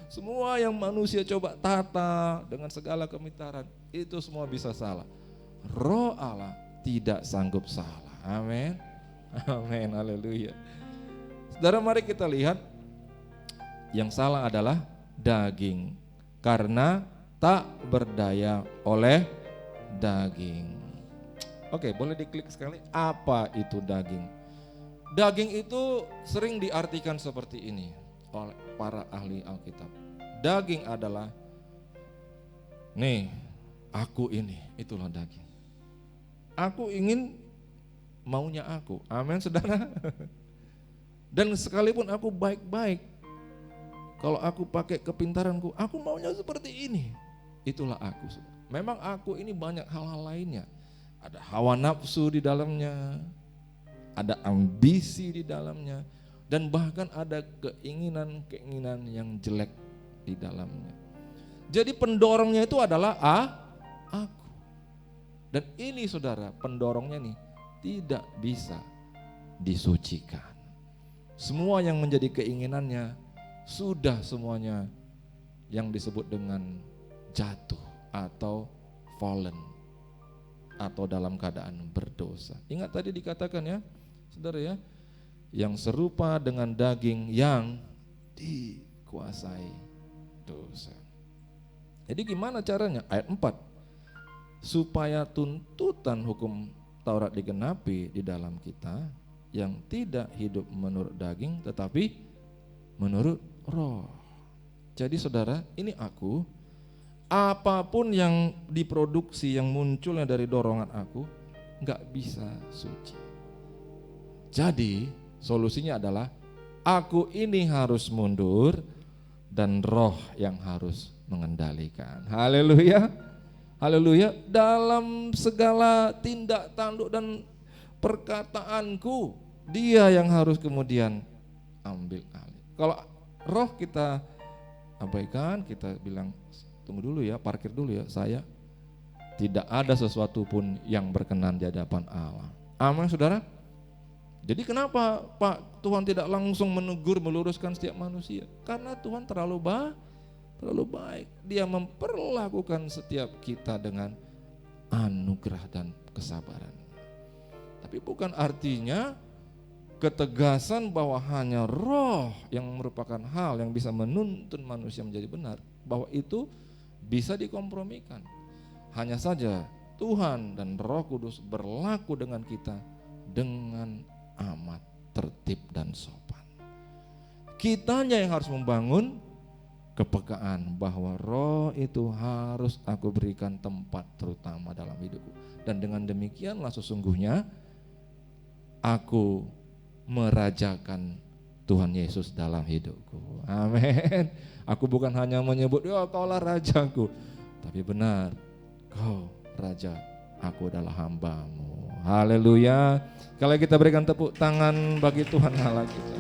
Semua yang manusia coba tata dengan segala kemitaran, itu semua bisa salah. Roh Allah tidak sanggup salah. Amin. Amin. Haleluya. Saudara, mari kita lihat yang salah adalah daging, karena tak berdaya oleh daging. Oke, boleh diklik sekali. Apa itu daging? Daging itu sering diartikan seperti ini oleh para ahli Alkitab. Daging adalah, nih, aku ini, itulah daging. Aku ingin maunya aku. Amin, saudara. Dan sekalipun aku baik-baik, kalau aku pakai kepintaranku, aku maunya seperti ini. Itulah aku. Memang aku ini banyak hal-hal lainnya. Ada hawa nafsu di dalamnya, ada ambisi di dalamnya, dan bahkan ada keinginan-keinginan yang jelek di dalamnya. Jadi pendorongnya itu adalah aku. Dan ini saudara, pendorongnya nih tidak bisa disucikan. Semua yang menjadi keinginannya sudah semuanya yang disebut dengan jatuh atau fallen, atau dalam keadaan berdosa. Ingat tadi dikatakan ya, saudara ya, yang serupa dengan daging yang dikuasai dosa. Jadi gimana caranya? Ayat 4. Supaya tuntutan hukum Taurat digenapi di dalam kita, yang tidak hidup menurut daging tetapi menurut roh. Jadi saudara, ini aku, apapun yang diproduksi yang munculnya dari dorongan aku gak bisa suci. Jadi solusinya adalah aku ini harus mundur dan roh yang harus mengendalikan. Haleluya. Haleluya. Dalam segala tindak tanduk dan perkataanku, dia yang harus kemudian ambil alih. Kalau roh kita abaikan, kita bilang tunggu dulu ya, parkir dulu ya, saya tidak ada sesuatu pun yang berkenan di hadapan Allah. Amin saudara. Jadi kenapa Pak Tuhan tidak langsung menegur, meluruskan setiap manusia? Karena Tuhan terlalu baik. Dia memperlakukan setiap kita dengan anugerah dan kesabaran. Tapi bukan artinya ketegasan bahwa hanya roh yang merupakan hal yang bisa menuntun manusia menjadi benar, bahwa itu bisa dikompromikan. Hanya saja Tuhan dan Roh Kudus berlaku dengan kita dengan amat tertib dan sopan. Kitanya yang harus membangun kepekaan bahwa roh itu harus aku berikan tempat terutama dalam hidupku. Dan dengan demikianlah sesungguhnya aku merajakan Tuhan Yesus dalam hidupku. Amin. Aku bukan hanya menyebut, ya kaulah rajaku, tapi benar, kau raja, aku adalah hambamu. Haleluya. Kalau kita berikan tepuk tangan bagi Tuhan Allah kita.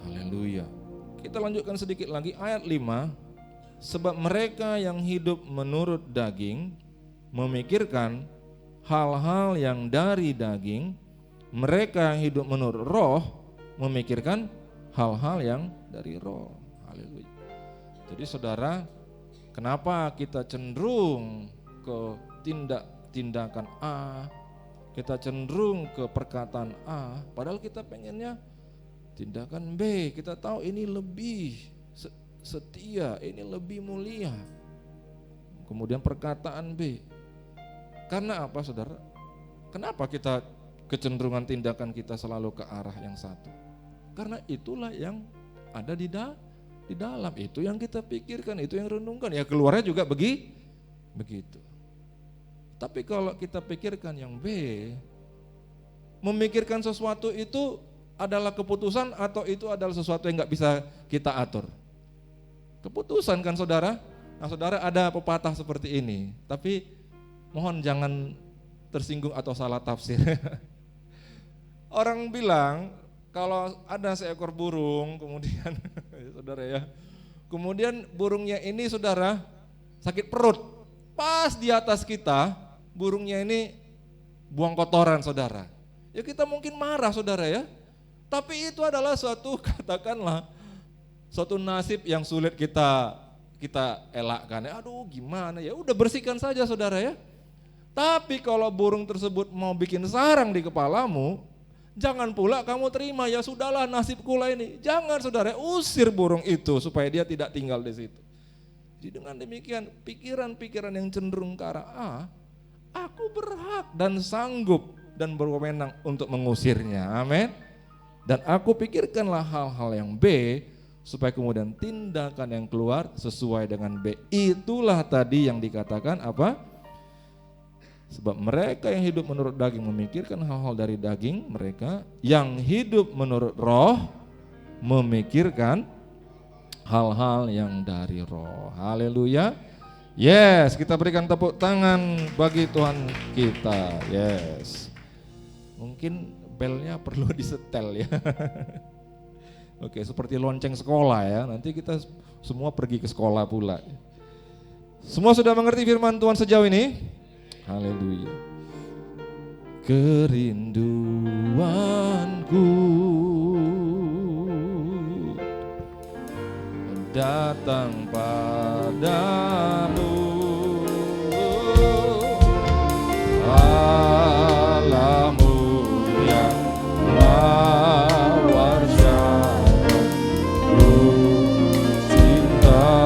Haleluya. Kita lanjutkan sedikit lagi ayat 5. Sebab mereka yang hidup menurut daging memikirkan hal-hal yang dari daging, mereka yang hidup menurut roh memikirkan hal-hal yang dari roh. Haleluya. Jadi saudara, kenapa kita cenderung ke tindak tindakan A, kita cenderung ke perkataan A, padahal kita pengennya tindakan B. Kita tahu ini lebih setia, ini lebih mulia. Kemudian perkataan B. Karena apa, saudara? Kenapa kita kecenderungan tindakan kita selalu ke arah yang satu? Karena itulah yang ada di dalam, itu yang kita pikirkan, itu yang renungkan. Ya keluarnya juga begitu. Tapi kalau kita pikirkan yang B, memikirkan sesuatu itu adalah keputusan atau itu adalah sesuatu yang gak bisa kita atur? Keputusan kan saudara? Nah saudara, ada pepatah seperti ini, tapi mohon jangan tersinggung atau salah tafsir. Orang bilang kalau ada seekor burung, kemudian saudara ya, kemudian burungnya ini saudara sakit perut, pas di atas kita burungnya ini buang kotoran saudara. Ya kita mungkin marah saudara ya, tapi itu adalah suatu, katakanlah suatu nasib yang sulit kita elakkan. Aduh gimana ya, udah bersihkan saja saudara ya. Tapi kalau burung tersebut mau bikin sarang di kepalamu, jangan pula kamu terima, ya sudahlah nasibku lah ini. Jangan saudara, usir burung itu supaya dia tidak tinggal di situ. Jadi dengan demikian pikiran-pikiran yang cenderung ke arah A, aku berhak dan sanggup dan berwenang untuk mengusirnya. Amin. Dan aku pikirkanlah hal-hal yang B, supaya kemudian tindakan yang keluar sesuai dengan B. Itulah tadi yang dikatakan apa? Sebab mereka yang hidup menurut daging memikirkan hal-hal dari daging mereka, yang hidup menurut roh memikirkan hal-hal yang dari roh. Haleluya. Yes, kita berikan tepuk tangan bagi Tuhan kita. Yes. Mungkin belnya perlu disetel ya. Oke, seperti lonceng sekolah ya. Nanti kita semua pergi ke sekolah pula. Semua sudah mengerti firman Tuhan sejauh ini? Haleluya. Kerinduanku datang padamu, Allahmu yang mawar syaraku cinta.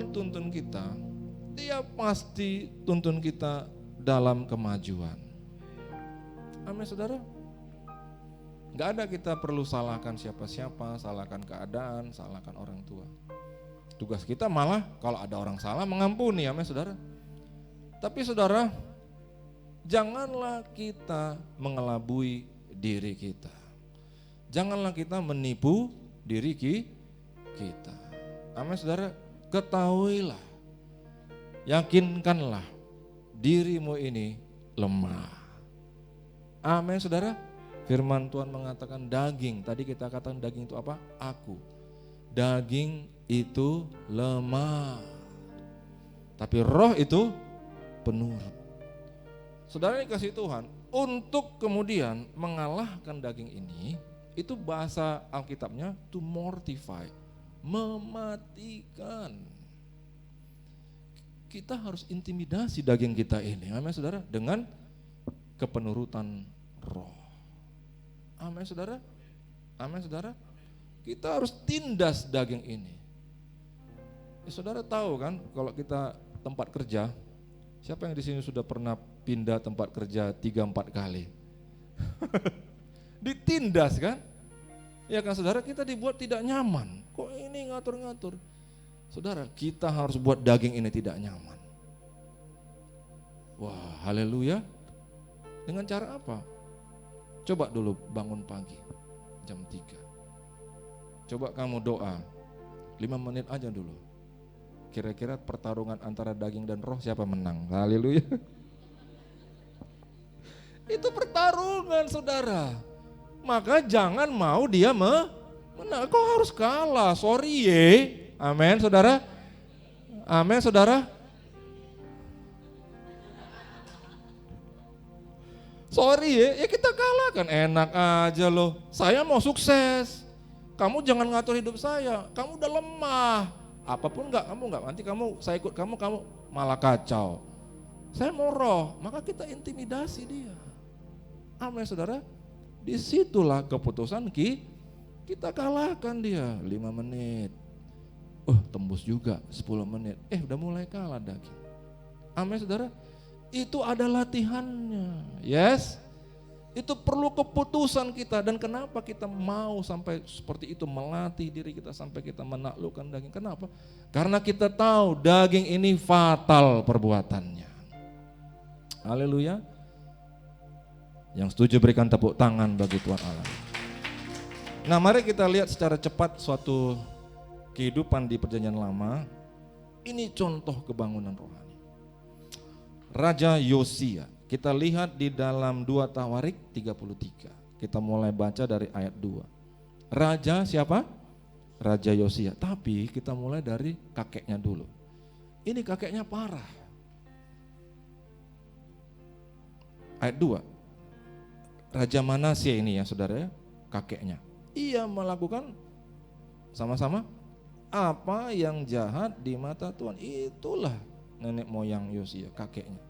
Tuntun kita, Dia pasti tuntun kita dalam kemajuan. Amin saudara. Gak ada kita perlu salahkan siapa-siapa, salahkan keadaan, salahkan orang tua. Tugas kita malah kalau ada orang salah mengampuni, amin saudara. Tapi saudara, Janganlah kita mengelabui diri kita. Janganlah kita menipu diri kita. Amin saudara, ketahuilah, yakinkanlah dirimu ini lemah. Amin saudara. Firman Tuhan mengatakan daging, tadi kita katakan daging itu apa? Aku. Daging itu lemah, tapi roh itu penurut. Saudara dikasih Tuhan, untuk kemudian mengalahkan daging ini, itu bahasa Alkitabnya to mortify, mematikan. Kita harus intimidasi daging kita ini, amin saudara, dengan kepenurutan roh. Amin saudara, amin saudara. Kita harus tindas daging ini. Saudara tahu kan, kalau kita tempat kerja, siapa yang di sini sudah pernah pindah tempat kerja 3-4 kali? Ditindas kan? Ya kan saudara, kita dibuat tidak nyaman. Kok ini ngatur-ngatur? Saudara, kita harus buat daging ini tidak nyaman. Wah, haleluya. Dengan cara apa? Coba dulu bangun pagi jam 3. Coba kamu doa 5 menit aja dulu. Kira-kira pertarungan antara daging dan roh siapa menang? Haleluya. Itu pertarungan saudara. Maka jangan mau dia menang. Kau harus kalah, sorry ye. Amin saudara. Amin saudara. Sorry ya kita kalah kan, enak aja loh. Saya mau sukses, kamu jangan ngatur hidup saya. Kamu udah lemah, apapun kamu enggak. Nanti saya ikut kamu malah kacau. Saya mau roh, maka kita intimidasi dia. Amin saudara. Disitulah keputusan kita kalahkan dia 5 menit. Tembus juga 10 menit. Udah mulai kalah daging. Amin saudara. Itu ada latihannya, yes. Itu perlu keputusan kita. Dan kenapa kita mau sampai seperti itu, melatih diri kita sampai kita menaklukkan daging? Kenapa? Karena kita tahu daging ini fatal perbuatannya. Haleluya. Yang setuju berikan tepuk tangan bagi Tuhan Allah. Nah, mari kita lihat secara cepat suatu kehidupan di Perjanjian Lama. Ini contoh kebangunan rohani. Raja Yosia, kita lihat di dalam 2 Tawarik 33. Kita mulai baca dari ayat 2. Raja siapa? Raja Yosia. Tapi kita mulai dari kakeknya dulu. Ini kakeknya parah. Ayat 2. Raja Manasye ini ya saudara ya, kakeknya. Ia melakukan sama-sama apa yang jahat di mata Tuhan. Itulah nenek moyang Yosia, kakeknya.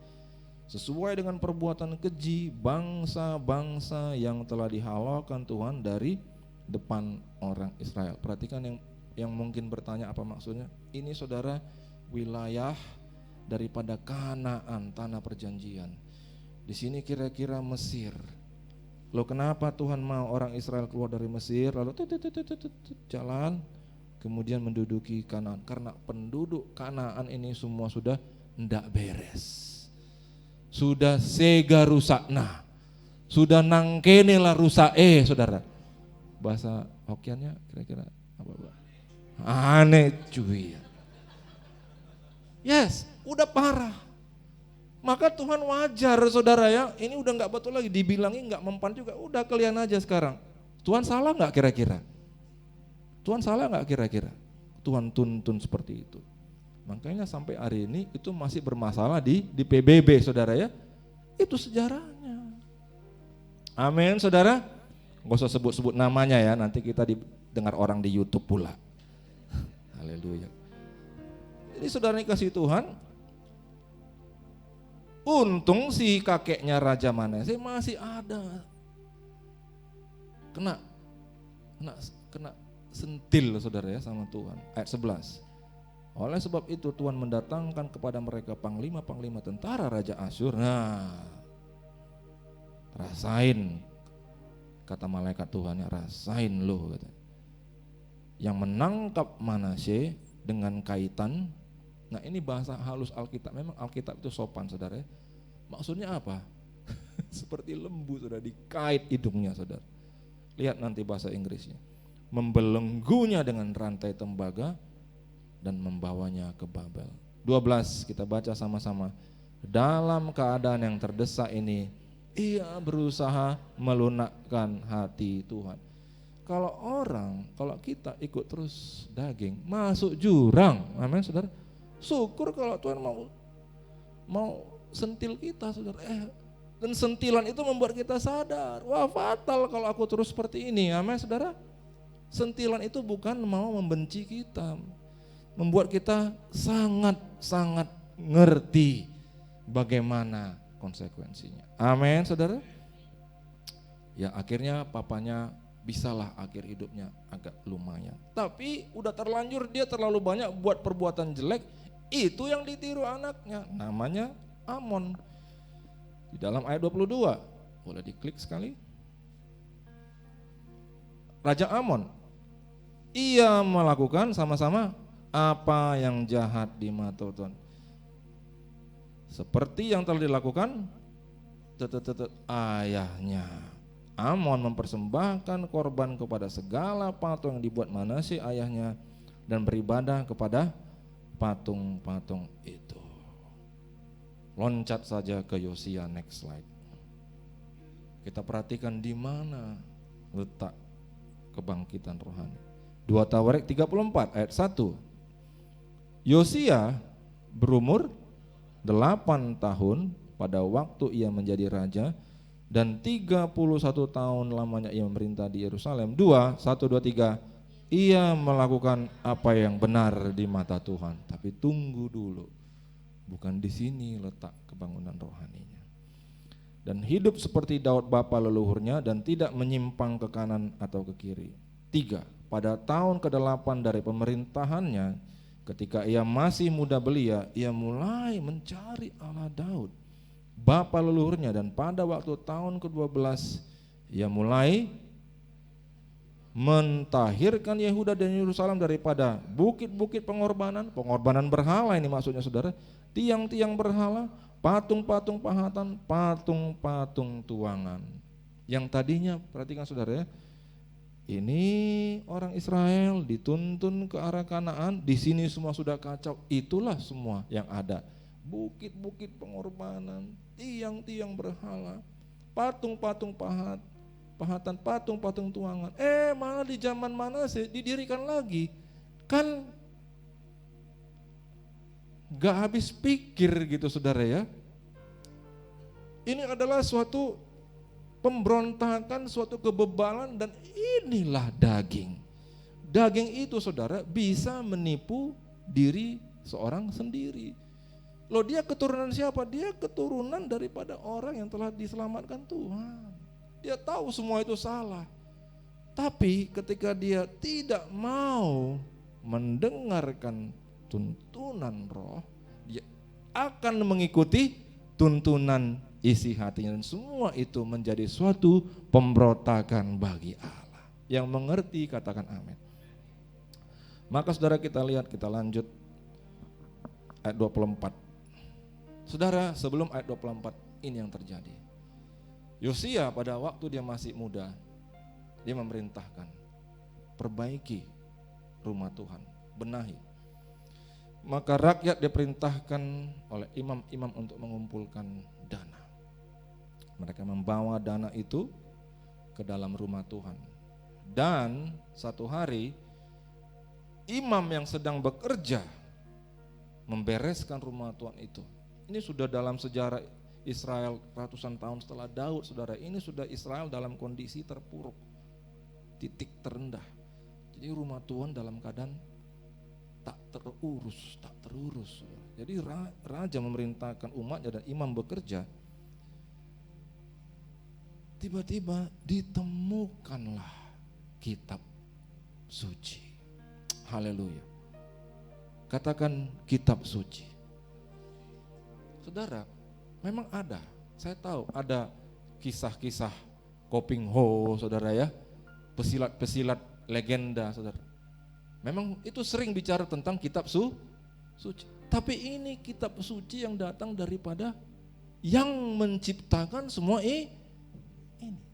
Sesuai dengan perbuatan keji bangsa-bangsa yang telah dihalaukan Tuhan dari depan orang Israel. Perhatikan yang mungkin bertanya apa maksudnya. Ini saudara wilayah daripada Kanaan, tanah perjanjian. Di sini kira-kira Mesir. Loh kenapa Tuhan mau orang Israel keluar dari Mesir lalu jalan kemudian menduduki Kanaan? Karena penduduk Kanaan ini semua sudah ndak beres. Sudah sega rusakna. Sudah nangkene lah rusak saudara. Bahasa Hokiannya kira-kira apa, Pak? Aneh cuy. Yes, udah parah. Maka Tuhan wajar saudara ya, ini udah gak betul lagi, dibilangin gak mempan juga, udah kalian aja sekarang. Tuhan salah gak kira-kira? Tuhan salah gak kira-kira? Tuhan tuntun seperti itu. Makanya sampai hari ini itu masih bermasalah di PBB saudara ya. Itu sejarahnya. Amin saudara. Gak usah sebut-sebut namanya ya, nanti kita didengar orang di YouTube pula. Haleluya. Jadi saudara dikasih Tuhan, untung si kakeknya Raja Manasye masih ada. Kena sentil saudara ya sama Tuhan. Ayat 11. Oleh sebab itu Tuhan mendatangkan kepada mereka panglima-panglima tentara Raja Asyur. Nah, rasain, kata malaikat Tuhan ya, rasain loh. Kata. Yang menangkap Manasye dengan kaitan. Nah ini bahasa halus Alkitab, memang Alkitab itu sopan saudara ya. Maksudnya apa? seperti lembu, saudara, dikait hidungnya, saudara. Lihat nanti bahasa Inggrisnya. Membelenggunya dengan rantai tembaga dan membawanya ke Babel. 12 kita baca sama-sama. Dalam keadaan yang terdesak ini, ia berusaha melunakkan hati Tuhan. Kalau kita ikut terus daging, masuk jurang. Amin, saudara. Syukur kalau Tuhan mau sentil kita, saudara. Dan sentilan itu membuat kita sadar, wah fatal kalau aku terus seperti ini. Amin, saudara. Sentilan itu bukan mau membenci kita, membuat kita sangat-sangat ngerti bagaimana konsekuensinya. Amin, saudara. Ya akhirnya papanya bisalah akhir hidupnya agak lumayan. Tapi udah terlanjur dia terlalu banyak buat perbuatan jelek, itu yang ditiru anaknya, namanya Amon. Di dalam ayat 22, boleh diklik sekali. Raja Amon, ia melakukan sama-sama apa yang jahat di mata Tuhan, seperti yang telah dilakukan ayahnya. Amon mempersembahkan korban kepada segala patung yang dibuat Manasye ayahnya dan beribadah kepada patung-patung itu. Loncat saja ke Yosia, next slide. Kita perhatikan di mana letak kebangkitan rohani. 2 Tawarik 34 ayat 1. Yosia berumur 8 tahun pada waktu ia menjadi raja, dan 31 tahun lamanya ia memerintah di Yerusalem. 1, 2, 3. Ia melakukan apa yang benar di mata Tuhan. Tapi tunggu dulu, bukan di sini letak kebangunan rohaninya. Dan hidup seperti Daud bapa leluhurnya dan tidak menyimpang ke kanan atau ke kiri. 3. Pada tahun ke-8 dari pemerintahannya, ketika ia masih muda belia, ia mulai mencari Allah Daud bapa leluhurnya, dan pada waktu tahun ke-12 ia mulai mentahirkan Yehuda dan Yerusalem daripada bukit-bukit pengorbanan berhala. Ini maksudnya, saudara, tiang-tiang berhala, patung-patung pahatan, patung-patung tuangan. Yang tadinya, perhatikan saudara ya, ini orang Israel dituntun ke arah Kanaan, di sini semua sudah kacau. Itulah semua yang ada. Bukit-bukit pengorbanan, tiang-tiang berhala, patung-patung pahatan, patung-patung tuangan. Malah di zaman Manasye didirikan lagi. Kan gak habis pikir gitu, saudara ya. Ini adalah suatu pemberontakan, suatu kebebalan, dan inilah daging. Daging itu, saudara, bisa menipu diri seorang sendiri. Loh, dia keturunan siapa? Dia keturunan daripada orang yang telah diselamatkan Tuhan. Dia tahu semua itu salah. Tapi ketika dia tidak mau mendengarkan tuntunan roh, dia akan mengikuti tuntunan isi hatinya, dan semua itu menjadi suatu pemberontakan bagi Allah. Yang mengerti katakan amin. Maka saudara, kita lihat, kita lanjut ayat 24. Saudara, sebelum ayat 24 ini yang terjadi. Yosia pada waktu dia masih muda, dia memerintahkan, perbaiki rumah Tuhan, benahi. Maka rakyat diperintahkan oleh imam-imam untuk mengumpulkan dana. Mereka membawa dana itu ke dalam rumah Tuhan. Dan satu hari imam yang sedang bekerja membereskan rumah Tuhan itu. Ini sudah dalam sejarah Israel ratusan tahun setelah Daud, saudara. Ini sudah Israel dalam kondisi terpuruk, titik terendah. Jadi rumah Tuhan dalam keadaan tak terurus. Jadi raja memerintahkan umatnya dan imam bekerja. Tiba-tiba ditemukanlah kitab suci. Haleluya. Katakan kitab suci. Saudara, memang ada, saya tahu ada kisah-kisah Koping Ho, saudara ya, pesilat-pesilat legenda, saudara. Memang itu sering bicara tentang kitab suci. Tapi ini kitab suci yang datang daripada yang menciptakan semua ini.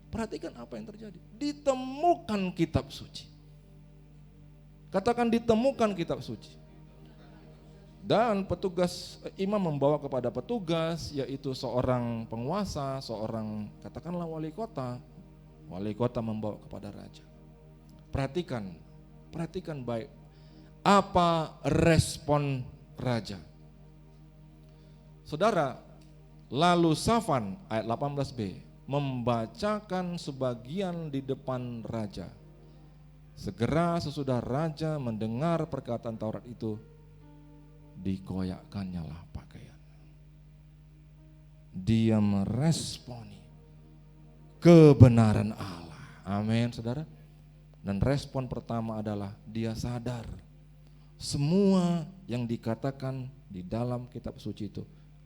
Perhatikan apa yang terjadi. Ditemukan kitab suci. Katakan ditemukan kitab suci. Dan petugas, imam membawa kepada petugas, yaitu seorang penguasa, seorang katakanlah wali kota. Wali kota membawa kepada raja. Perhatikan baik. Apa respon raja? Saudara, lalu Safan ayat 18b membacakan sebagian di depan raja. Segera sesudah raja mendengar perkataan Taurat itu, dikoyakkannya lah pakaian. Dia meresponi kebenaran Allah. Amin, saudara. Dan respon pertama adalah dia sadar semua yang dikatakan di dalam kitab suci itu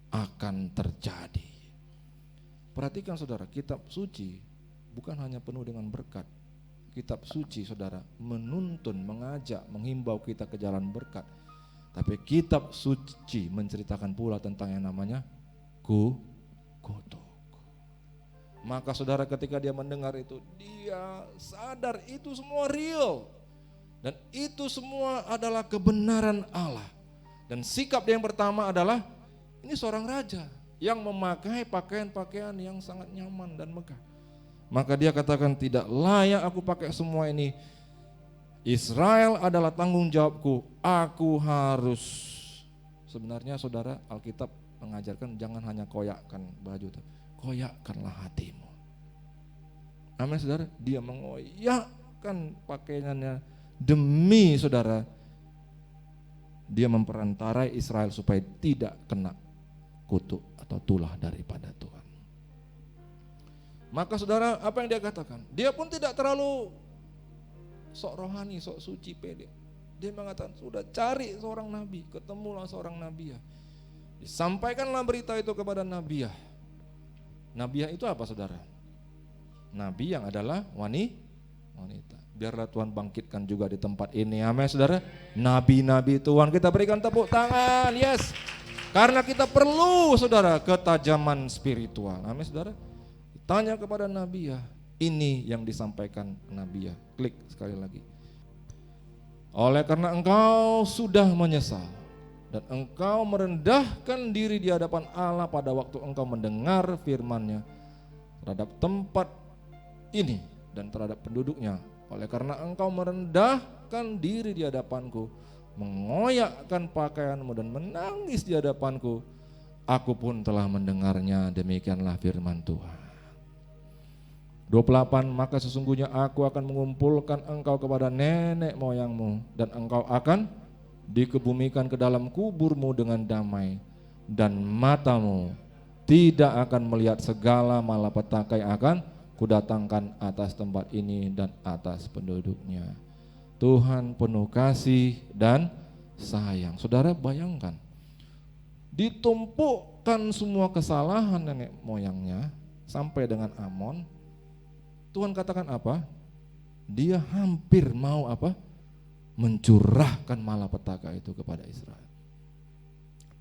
akan terjadi. Perhatikan saudara, kitab suci bukan hanya penuh dengan berkat. Kitab suci saudara menuntun, mengajak, menghimbau kita ke jalan berkat. Tapi kitab suci menceritakan pula tentang yang namanya kutuk. Maka saudara ketika dia mendengar itu, dia sadar itu semua real. Dan itu semua adalah kebenaran Allah. Dan sikap dia yang pertama adalah, ini seorang raja yang memakai pakaian-pakaian yang sangat nyaman dan megah. Maka dia katakan, tidak layak aku pakai semua ini. Israel adalah tanggung jawabku. Aku harus. Sebenarnya saudara, Alkitab mengajarkan jangan hanya koyakkan baju itu, koyakkanlah hatimu. Amin saudara. Dia mengoyakkan pakaiannya demi saudara, dia memperantarai Israel supaya tidak kena kutuk atau tulah daripada Tuhan. Maka saudara, apa yang dia katakan? Dia pun tidak terlalu sok rohani, sok suci, pede. Dia mengatakan, sudah cari seorang nabi, ketemulah seorang nabiah. Disampaikanlah berita itu kepada nabiah. Nabiah itu apa saudara? Nabi yang adalah wanita. Biarlah Tuhan bangkitkan juga di tempat ini. Amin saudara. Nabi-nabi Tuhan, kita berikan tepuk tangan. Yes. Karena kita perlu saudara ketajaman spiritual. Amin saudara. Tanya kepada nabiah, ini yang disampaikan nabiah. Klik sekali lagi. Oleh karena engkau sudah menyesal dan engkau merendahkan diri di hadapan Allah pada waktu engkau mendengar firman-Nya terhadap tempat ini dan terhadap penduduknya. Oleh karena engkau merendahkan diri di hadapanku, mengoyakkan pakaianmu dan menangis di hadapanku, aku pun telah mendengarnya. Demikianlah firman Tuhan. 28, maka sesungguhnya aku akan mengumpulkan engkau kepada nenek moyangmu, dan engkau akan dikebumikan ke dalam kuburmu dengan damai, dan matamu tidak akan melihat segala malapetaka yang akan kudatangkan atas tempat ini dan atas penduduknya. Tuhan penuh kasih dan sayang. Saudara bayangkan, ditumpukkan semua kesalahan nenek moyangnya sampai dengan Amon. Tuhan katakan apa? Dia hampir mau apa? Mencurahkan malapetaka itu kepada Israel.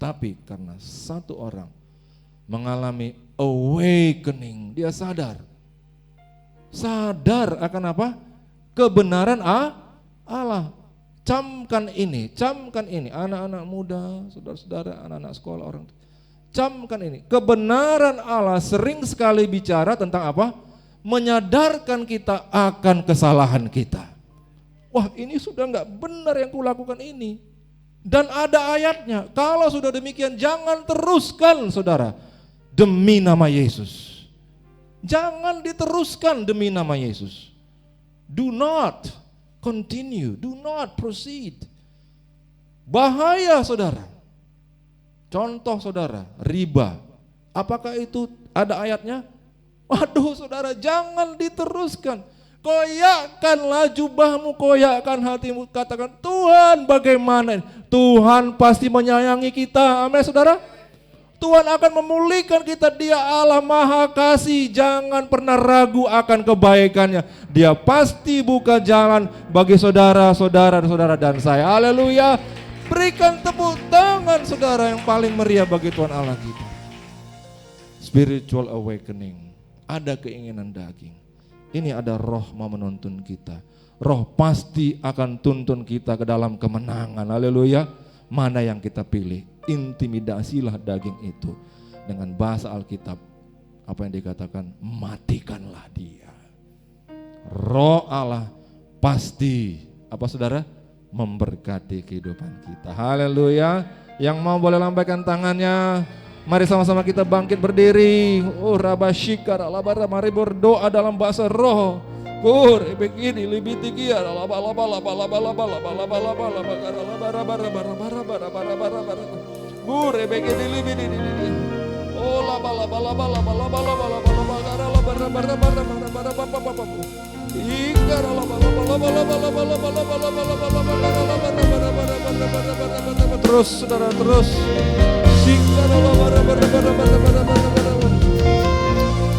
Tapi karena satu orang mengalami awakening, dia sadar akan apa? Kebenaran Allah. Camkan ini, anak-anak muda, saudara-saudara, anak-anak sekolah, orang tua. Camkan ini, kebenaran Allah sering sekali bicara tentang apa? Menyadarkan kita akan kesalahan kita. Wah, ini sudah enggak benar yang kulakukan ini. Dan ada ayatnya, kalau sudah demikian jangan teruskan saudara, demi nama Yesus. Jangan diteruskan demi nama Yesus. Do not continue, do not proceed. Bahaya saudara. Contoh saudara, riba. Apakah itu ada ayatnya? Waduh saudara, jangan diteruskan. Koyakkanlah jubahmu, koyakkan hatimu. Katakan, Tuhan bagaimana ini? Tuhan pasti menyayangi kita. Amin saudara. Tuhan akan memulihkan kita. Dia Allah Maha Kasih. Jangan pernah ragu akan kebaikannya. Dia pasti buka jalan bagi saudara-saudara dan saya. Haleluya. Berikan tepuk tangan saudara yang paling meriah bagi Tuhan Allah kita. spiritual awakening. Ada keinginan daging. Ini ada roh mau menuntun kita. Roh pasti akan tuntun kita ke dalam kemenangan. Haleluya. Mana yang kita pilih? Intimidasilah daging itu. Dengan bahasa Alkitab, apa yang dikatakan? Matikanlah dia. Roh Allah pasti, apa saudara? Memberkati kehidupan kita. Haleluya. Yang mau boleh lambaikan tangannya. Mari sama-sama kita bangkit berdiri. Oh rabashikar alabara, mari berdoa dalam bahasa roh. Kur begini lebih tinggi ya laba laba laba laba laba laba laba laba laba bara bara bara bara bara bara bara bara. Kur begini lebih ini. Oh laba laba laba laba laba laba laba laba bara bara bara bara bara bara bara. Ikar laba laba laba laba laba laba laba laba laba laba bara bara bara bara. Terus saudara terus. Ikar laba bara bara bara bara bara bara.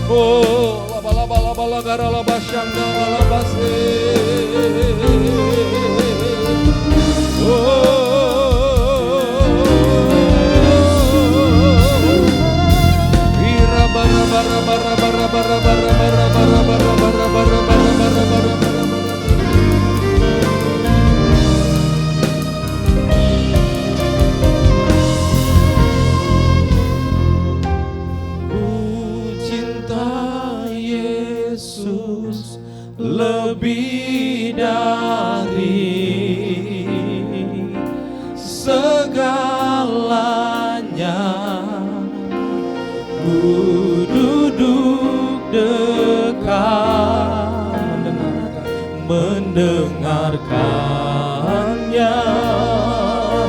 Oh laba laba laba lagara laba shanda laba se. Ira bara bara bara bara bara bara bara bara bara bara bara bara bara bara. Lebih dari segalanya, ku duduk dekat mendengarkannya,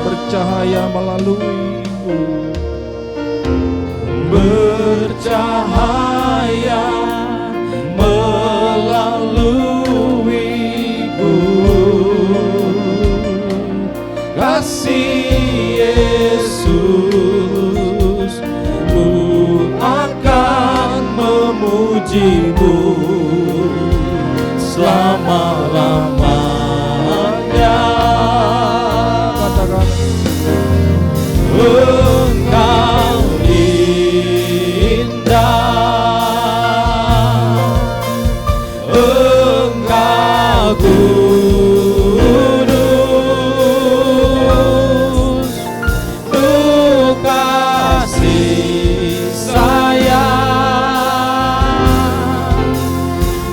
bercahaya melaluiku, bercahaya melaluiku, kasih Yesus, ku akan memujimu selama-lamanya. Katakan, Engkau indah, kudus, Tuh kasih sayang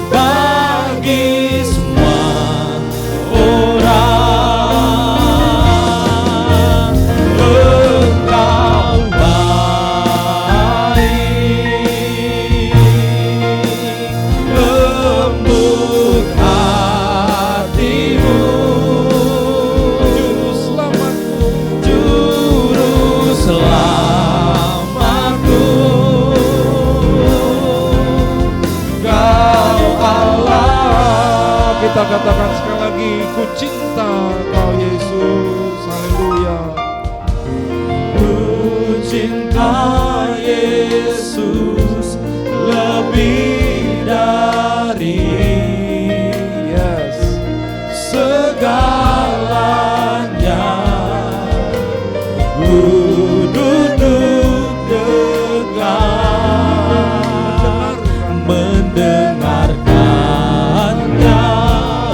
bagi semua orang. Engkau baik, lembut hatimu, juru selamatku, juru selamatku. Kau Allah, kita katakan sekali lagi, ku cinta Kau Yesus. Haleluya. Ku cinta Yesus lebih dari segalanya. Ku duduk dekat mendengarkannya,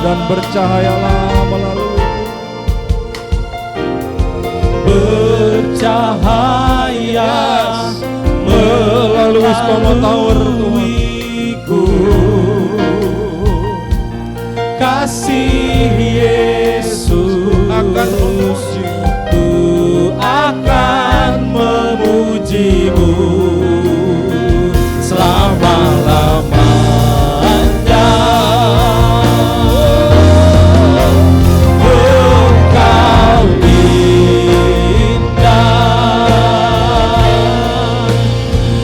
dan bercahayalah melalui, bercahaya melalui Skomo Tower, Tuhanku, kasih Yesus akan memuji, ku akan memujimu selama-lamanya. Engkau indah,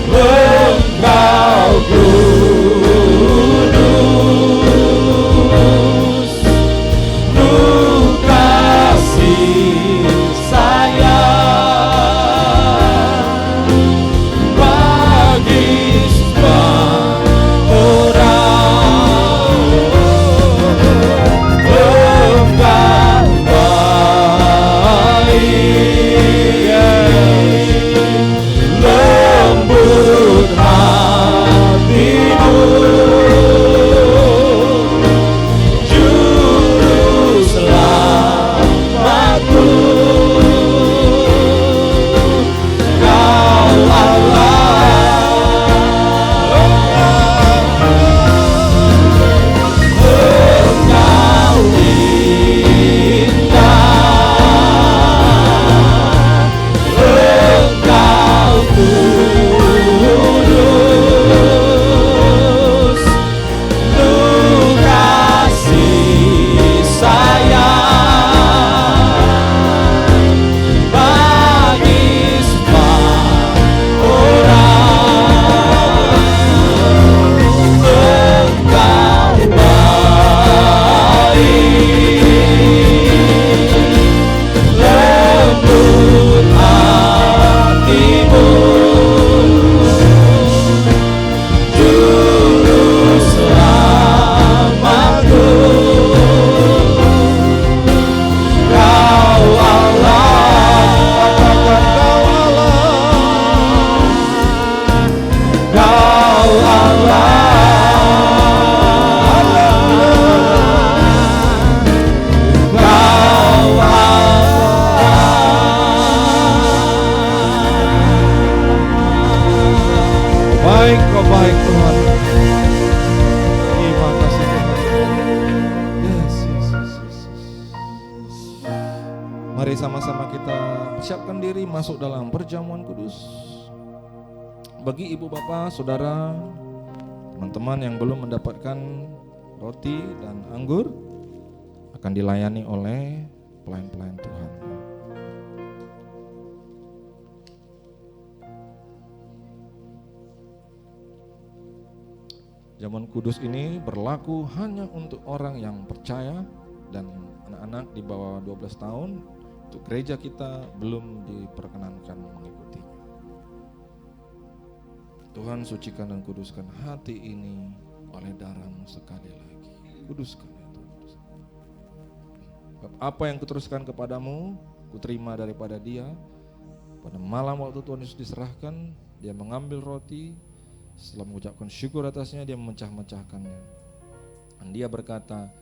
Engkau Mari sama-sama kita siapkan diri masuk dalam perjamuan kudus. Bagi ibu bapak, saudara, teman-teman yang belum mendapatkan roti dan anggur akan dilayani oleh pelayan-pelayan Tuhan. Jamuan kudus ini berlaku hanya untuk orang yang percaya dan anak-anak di bawah 12 tahun. Untuk gereja kita belum diperkenankan mengikutinya. Tuhan sucikan dan kuduskan hati ini oleh darah-Mu sekali lagi. Kuduskan ya Tuhan. Apa yang kuteruskan kepadamu, kuterima daripada Dia. Pada malam waktu Tuhan Yesus diserahkan, Dia mengambil roti. Setelah mengucapkan syukur atasnya, Dia memecah-mecahkannya. Dan Dia berkata,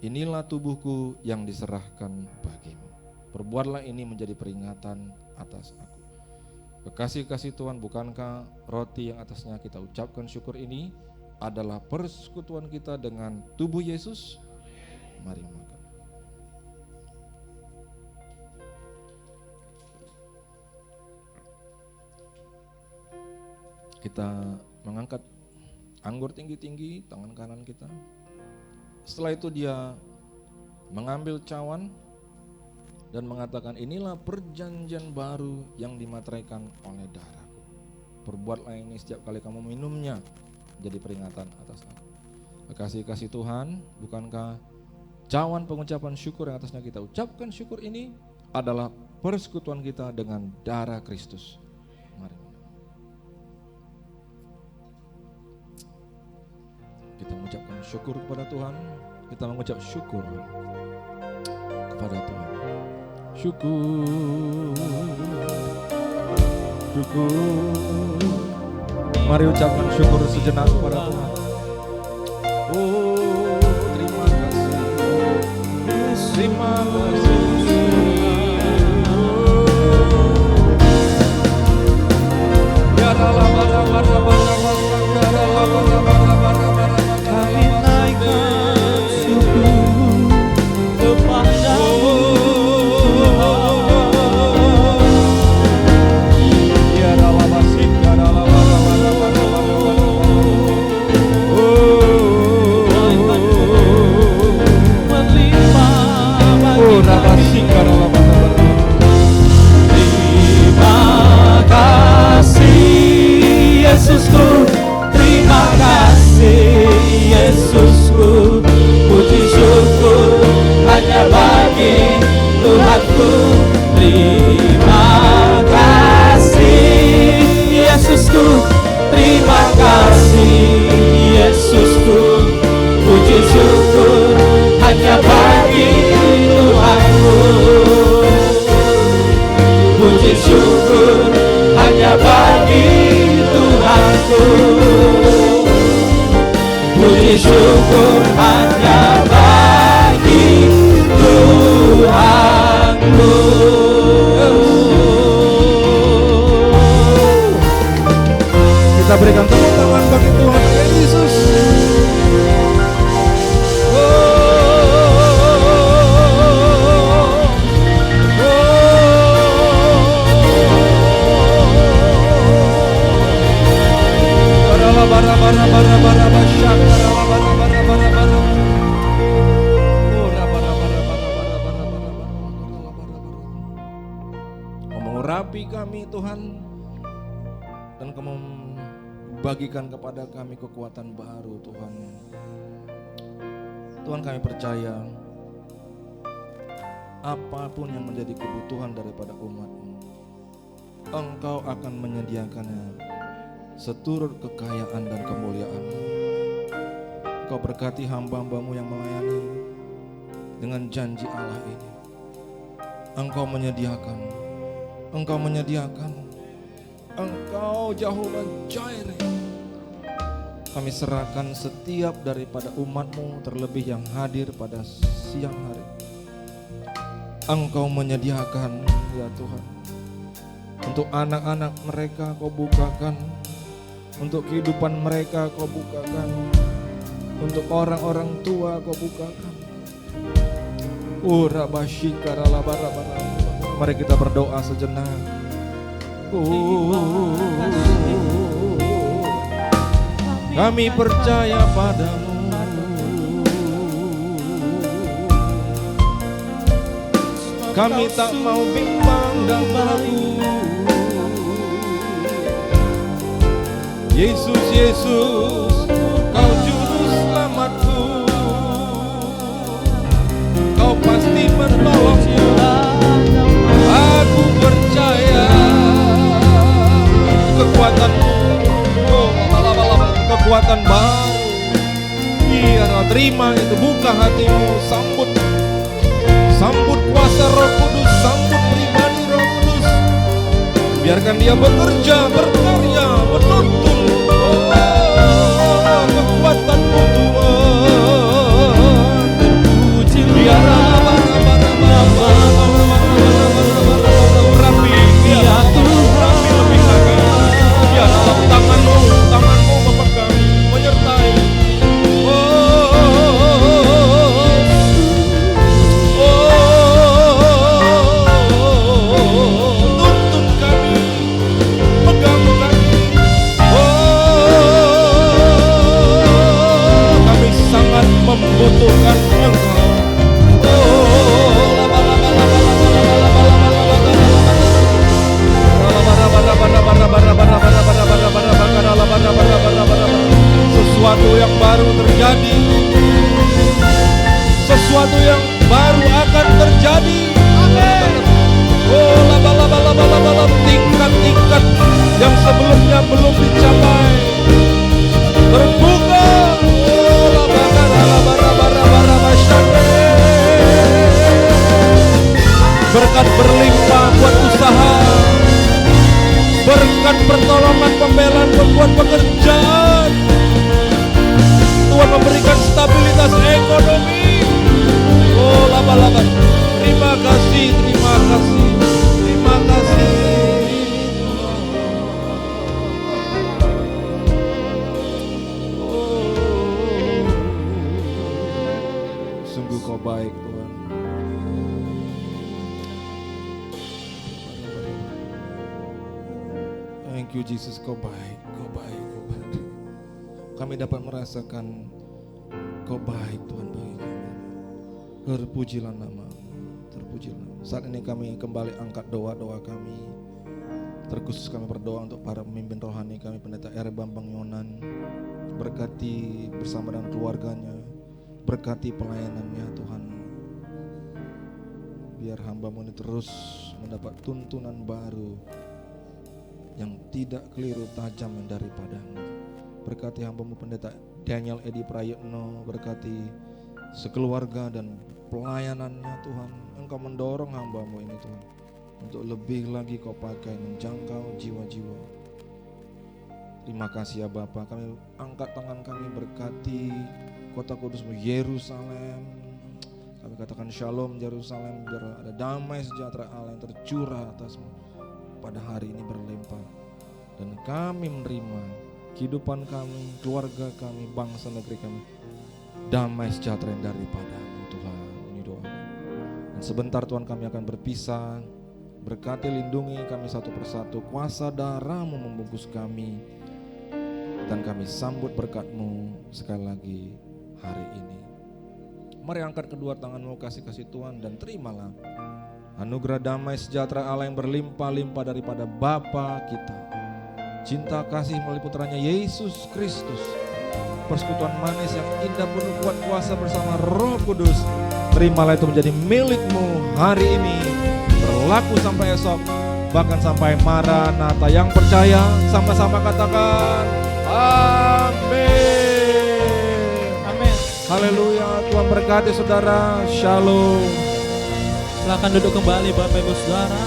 inilah tubuhku yang diserahkan bagimu. Perbuatlah ini menjadi peringatan atas aku. Kekasih-kasih Tuhan, bukankah roti yang atasnya kita ucapkan syukur ini adalah persekutuan kita dengan tubuh Yesus? Mari makan. Kita mengangkat anggur tinggi-tinggi tangan kanan kita. Setelah itu Dia mengambil cawan dan mengatakan, inilah perjanjian baru yang dimateraikan oleh darahku. Perbuatlah ini setiap kali kamu minumnya jadi peringatan atas aku. Kekasih-kasih Tuhan, bukankah cawan pengucapan syukur yang atasnya kita ucapkan syukur ini adalah persekutuan kita dengan darah Kristus? Mari kita mengucapkan syukur kepada Tuhan. Kita mengucap syukur kepada Tuhan. Syukur, syukur. Mari ucapkan syukur sejenak kepada Tuhan. Oh, terima kasih, terima kasih. Ya Allah, Kami naikkan syukur kepadamu. Terima kasih Yesusku, terima kasih Yesusku, puji syukur hanya bagi Tuhanku. Terima kasih Yesusku, terima kasih Yesusku, puji syukur hanya bagi Tuhanku. Puji syukur hanya bagi Tuhanku. Puji syukur hanya bagi Tuhanku. Kita berikan tepuk tangan bagi Tuhan Yesus. Mengurapi kami Tuhan, dan Kamu bagikan kepada kami kekuatan baru Tuhan. Tuhan, kami percaya apapun yang menjadi kebutuhan daripada umat-Mu, Engkau akan menyediakannya seturut kekayaan dan kemuliaan. Engkau berkati hamba-hamba-Mu yang melayani dengan janji Allah ini. Engkau menyediakan, Engkau menyediakan, Engkau Jehovah Jireh. Kami serahkan setiap daripada umat-Mu, terlebih yang hadir pada siang hari. Engkau menyediakan ya Tuhan, untuk anak-anak mereka Kau bukakan, untuk kehidupan mereka Kau bukakan, untuk orang-orang tua Kau bukakan. Mari kita berdoa sejenak. Kami percaya padamu. Kami tak mau bimbang dan ragu. Yesus, Yesus, Kau juru selamatku. Kau pasti menolongku. Aku percaya kekuatan-Mu, kekuatan baru. Biar terima itu, buka hatimu, sambut kuasa Roh Kudus, sambut pribadi Roh Kudus. Biarkan Dia bekerja, berkarya, menuntun. Kekuatan-Mu Tuhan, terpuji. Biarlah rapi, rapi lebih lagi. Biar dalam tangan-Mu memegang, menyertai. Tuntun kami, pegang kami. Kami sangat membutuhkan Engkau. Sesuatu yang baru terjadi, sesuatu yang baru akan terjadi. Amin. Tingkat-tingkat yang sebelumnya belum dicapai terbuka. Berkat berlimpah buat usaha, berkat pertolongan pembelaan membuat pekerjaan. Tuhan memberikan stabilitas ekonomi. Oh, laba-laba. Terima kasih, terima kasih, terima kasih. Oh, sungguh Kau baik Tuhan. Thank you Jesus, Kau baik, Kau baik, Kau baik. Kami dapat merasakan Kau baik Tuhan bagi kami. Terpujilah nama-Mu, terpujilah nama. Saat ini kami kembali angkat doa-doa kami. Terkhusus kami berdoa untuk para pemimpin rohani kami, Pendeta R. Bambang Yonan. Berkati bersama dengan keluarganya, berkati pelayanannya Tuhan. Biar hamba-Mu ini terus mendapat tuntunan baru yang tidak keliru, tajam daripada-Mu. Berkati hamba-Mu Pendeta Daniel Edi Prayetno, berkati sekeluarga dan pelayanannya Tuhan. Engkau mendorong hamba-Mu ini Tuhan untuk lebih lagi Kau pakai menjangkau jiwa-jiwa. Terima kasih ya Bapa. Kami angkat tangan kami berkati kota kudus-Mu Yerusalem. Kami katakan shalom Yerusalem, biar ada damai sejahtera Allah yang tercurah atas-Mu pada hari ini berlimpah. Dan kami menerima kehidupan kami, keluarga kami, bangsa negeri kami, damai sejahtera daripada-Mu Tuhan. Ini doa. Dan sebentar Tuhan kami akan berpisah. Berkati lindungi kami satu persatu. Kuasa darah-Mu membungkus kami. Dan kami sambut berkat-Mu sekali lagi hari ini. Mari angkat kedua tangan-Mu, kasih-kasih Tuhan, dan terimalah anugerah damai sejahtera Allah yang berlimpah-limpah daripada Bapa kita, cinta kasih melalui putranya Yesus Kristus, persekutuan manis yang indah penuh kuat kuasa bersama Roh Kudus. Terimalah itu menjadi milik-Mu hari ini, berlaku sampai esok, bahkan sampai Maranatha. Yang percaya sama-sama katakan amin. Amin. Haleluya. Tuhan berkati saudara. Shalom. Silakan duduk kembali Bapak Ibu Saudara.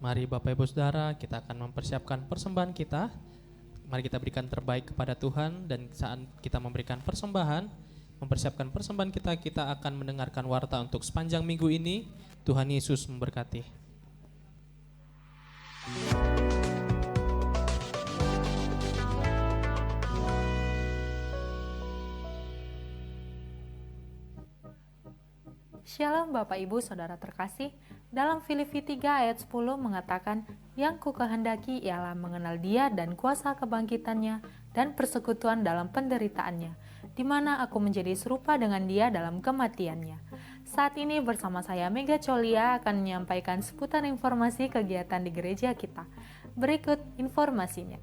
Mari Bapak Ibu Saudara, kita akan mempersiapkan persembahan kita. Mari kita berikan terbaik kepada Tuhan, dan saat kita memberikan persembahan, mempersiapkan persembahan kita, kita akan mendengarkan warta untuk sepanjang minggu ini. Tuhan Yesus memberkati. Shalom Bapak Ibu Saudara terkasih, dalam Filipi 3 ayat 10 mengatakan, yang ku kehendaki ialah mengenal Dia dan kuasa kebangkitannya dan persekutuan dalam penderitaannya, di mana aku menjadi serupa dengan Dia dalam kematiannya. Saat ini bersama saya Mega Colia akan menyampaikan seputar informasi kegiatan di gereja kita. Berikut informasinya.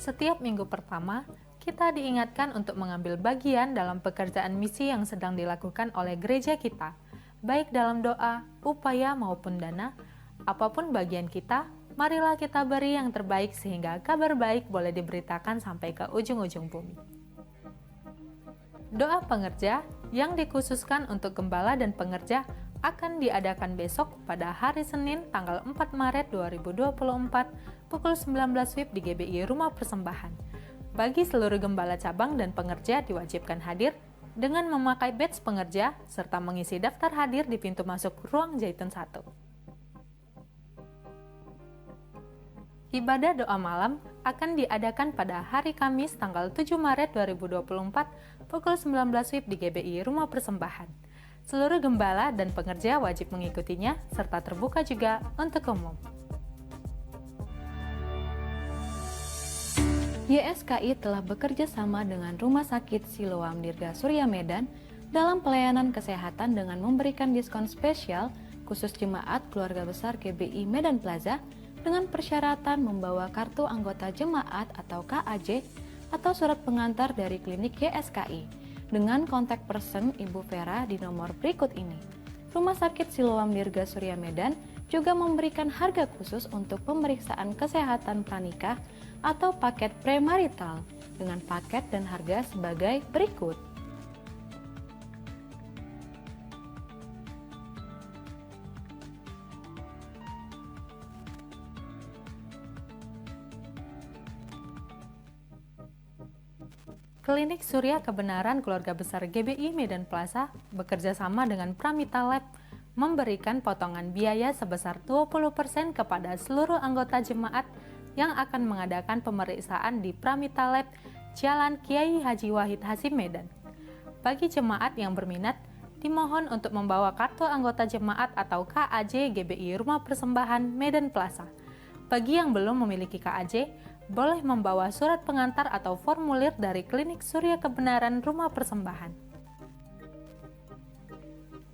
Setiap minggu pertama, kita diingatkan untuk mengambil bagian dalam pekerjaan misi yang sedang dilakukan oleh gereja kita, baik dalam doa, upaya maupun dana. Apapun bagian kita, marilah kita beri yang terbaik sehingga kabar baik boleh diberitakan sampai ke ujung-ujung bumi. Doa pengerja yang dikhususkan untuk gembala dan pengerja akan diadakan besok pada hari Senin tanggal 4 Maret 2024 pukul 19 WIB di GBI Rumah Persembahan. Bagi seluruh gembala cabang dan pengerja diwajibkan hadir dengan memakai badge pengerja serta mengisi daftar hadir di pintu masuk ruang Zaitun 1. Ibadah doa malam akan diadakan pada hari Kamis tanggal 7 Maret 2024 pukul 19 WIB di GBI Rumah Persembahan. Seluruh gembala dan pengerja wajib mengikutinya serta terbuka juga untuk umum. YSKI telah bekerja sama dengan Rumah Sakit Siloam Dirga Surya Medan dalam pelayanan kesehatan dengan memberikan diskon spesial khusus jemaat keluarga besar GBI Medan Plaza dengan persyaratan membawa kartu anggota jemaat atau KAJ atau surat pengantar dari klinik YSKI dengan kontak person Ibu Vera di nomor berikut ini. Rumah Sakit Siloam Dirga Surya Medan juga memberikan harga khusus untuk pemeriksaan kesehatan pranikah atau paket premarital dengan paket dan harga sebagai berikut. Klinik Surya Kebenaran Keluarga Besar GBI Medan Plaza bekerja sama dengan Pramita Lab memberikan potongan biaya sebesar 20% kepada seluruh anggota jemaat yang akan mengadakan pemeriksaan di Pramita Lab Jalan Kiai Haji Wahid Hasyim Medan. Bagi jemaat yang berminat, dimohon untuk membawa kartu anggota jemaat atau KAJ GBI Rumah Persembahan Medan Plaza. Bagi yang belum memiliki KAJ, boleh membawa surat pengantar atau formulir dari Klinik Surya Kebenaran Rumah Persembahan.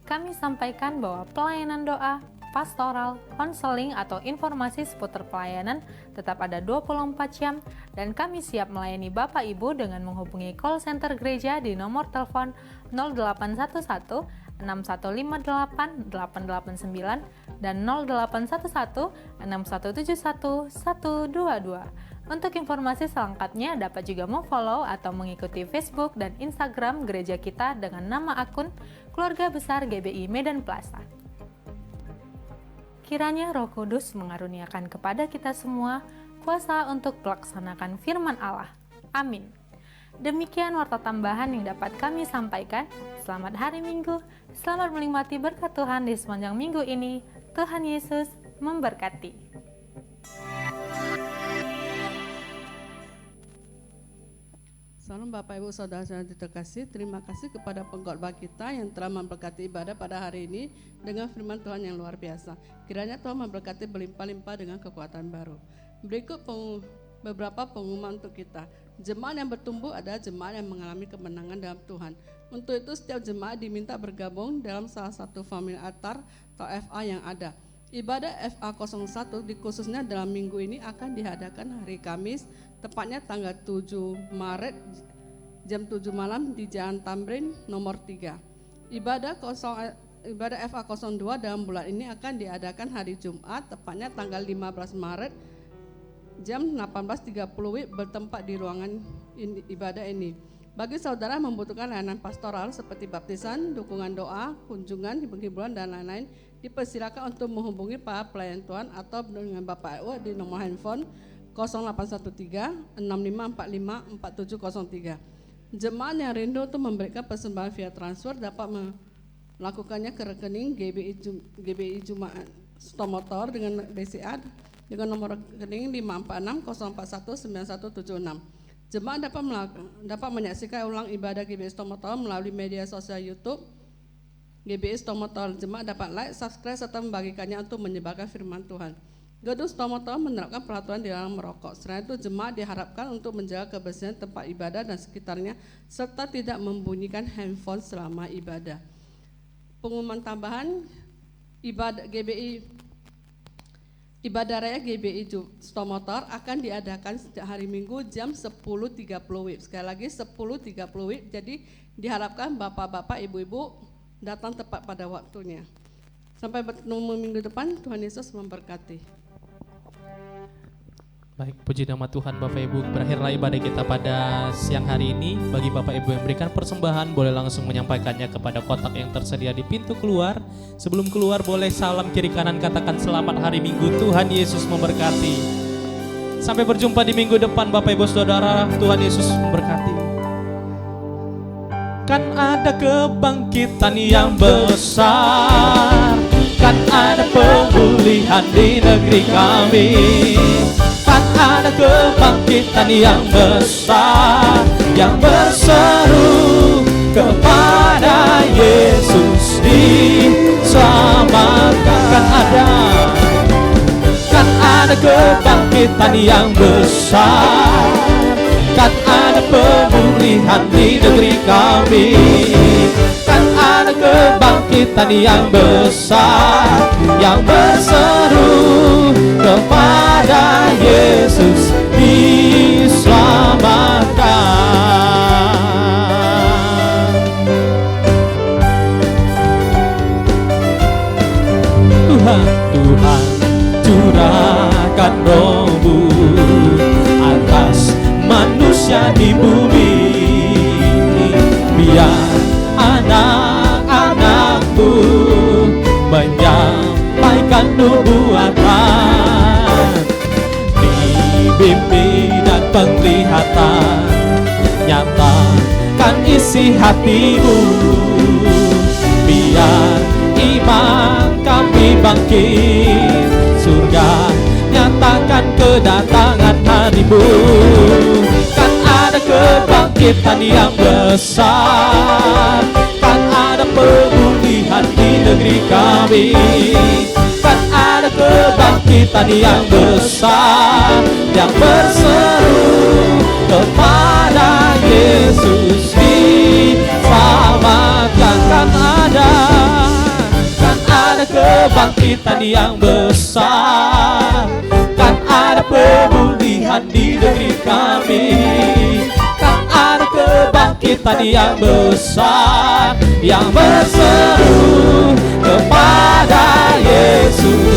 Kami sampaikan bahwa pelayanan doa, pastoral, konseling atau informasi seputar pelayanan tetap ada 24 jam dan kami siap melayani Bapak Ibu dengan menghubungi call center gereja di nomor telepon 0811 6158 889 dan 0811 6171 122. Untuk informasi selengkapnya dapat juga memfollow atau mengikuti Facebook dan Instagram gereja kita dengan nama akun Keluarga Besar GBI Medan Plaza. Kiranya Roh Kudus mengaruniakan kepada kita semua kuasa untuk melaksanakan firman Allah. Amin. Demikian warta tambahan yang dapat kami sampaikan. Selamat hari Minggu, selamat menikmati berkat Tuhan di sepanjang minggu ini. Tuhan Yesus memberkati. Salam Bapak Ibu Saudara-saudara terkasih, terima kasih kepada pengkhotbah kita yang telah memberkati ibadah pada hari ini dengan firman Tuhan yang luar biasa. Kiranya Tuhan memberkati berlimpah-limpah dengan kekuatan baru. Berikut beberapa pengumuman untuk kita. Jemaat yang bertumbuh adalah jemaat yang mengalami kemenangan dalam Tuhan. Untuk itu setiap jemaat diminta bergabung dalam salah satu family altar atau FA yang ada. Ibadah FA 01 khususnya dalam minggu ini akan diadakan hari Kamis, tepatnya tanggal 7 Maret jam 7 malam di Jalan Tamrin nomor 3. Ibadah FA 02 dalam bulan ini akan diadakan hari Jumat, tepatnya tanggal 15 Maret jam 18.30 WIB bertempat di ruangan ibadah ini. Bagi saudara membutuhkan layanan pastoral seperti baptisan, dukungan doa, kunjungan, hiburan dan lain-lain, dipersilakan untuk menghubungi para pelayan Tuhan atau dengan Bapak Ewa di nomor handphone 0813 6545 4703. Jemaat yang rindu untuk memberikan persembahan via transfer dapat melakukannya ke rekening GBI Jumaat Stomotor dengan BCA dengan nomor rekening 54604197176. Jemaat dapat menyaksikan ulang ibadah GBI Stomotol melalui media sosial YouTube GBI Stomotol. Jemaat dapat like, subscribe, serta membagikannya untuk menyebarkan firman Tuhan. Gedung Stomotol menerapkan peraturan dilarang merokok. Selain itu, jemaat diharapkan untuk menjaga kebersihan tempat ibadah dan sekitarnya, serta tidak membunyikan handphone selama ibadah. Pengumuman tambahan, Ibadah Raya GBI Stomotol akan diadakan setiap hari Minggu jam 10.30 WIB. Sekali lagi 10.30 WIB, jadi diharapkan bapak-bapak, ibu-ibu datang tepat pada waktunya. Sampai bertemu minggu depan, Tuhan Yesus memberkati. Baik, puji nama Tuhan Bapak Ibu. Berakhirlah ibadah kita pada siang hari ini. Bagi Bapak Ibu yang berikan persembahan, boleh langsung menyampaikannya kepada kotak yang tersedia di pintu keluar. Sebelum keluar boleh salam kiri kanan, katakan selamat hari Minggu, Tuhan Yesus memberkati. Sampai berjumpa di minggu depan Bapak Ibu Saudara, Tuhan Yesus memberkati. Kan ada kebangkitan yang besar, kan ada pemulihan di negeri kami. Kan ada kebangkitan yang besar, yang berseru kepada Yesus diselamatkan. Kan ada kebangkitan yang besar, kan ada pemulihan di negeri kami. Kan ada kebangkitan yang besar, yang berseru kepada Yesus diselamatkan. Tuhan curahkan Roh-Mu atas manusia di bumi, biar anak-anak-Mu menyampaikan nubuatan, bimbing dan penglihatan, nyatakan isi hatimu, biar iman kami bangkit, surga nyatakan kedatangan harimu. Kan ada kebangkitan yang besar, kan ada pemulihan di negeri kami. Kan ada kebangkitan yang besar, yang berseru kepada Yesus diselamatkan. Kan ada kebangkitan yang besar, kan ada pemulihan di negeri kami. Kan ada kebangkitan yang besar, yang berseru kepada Yesus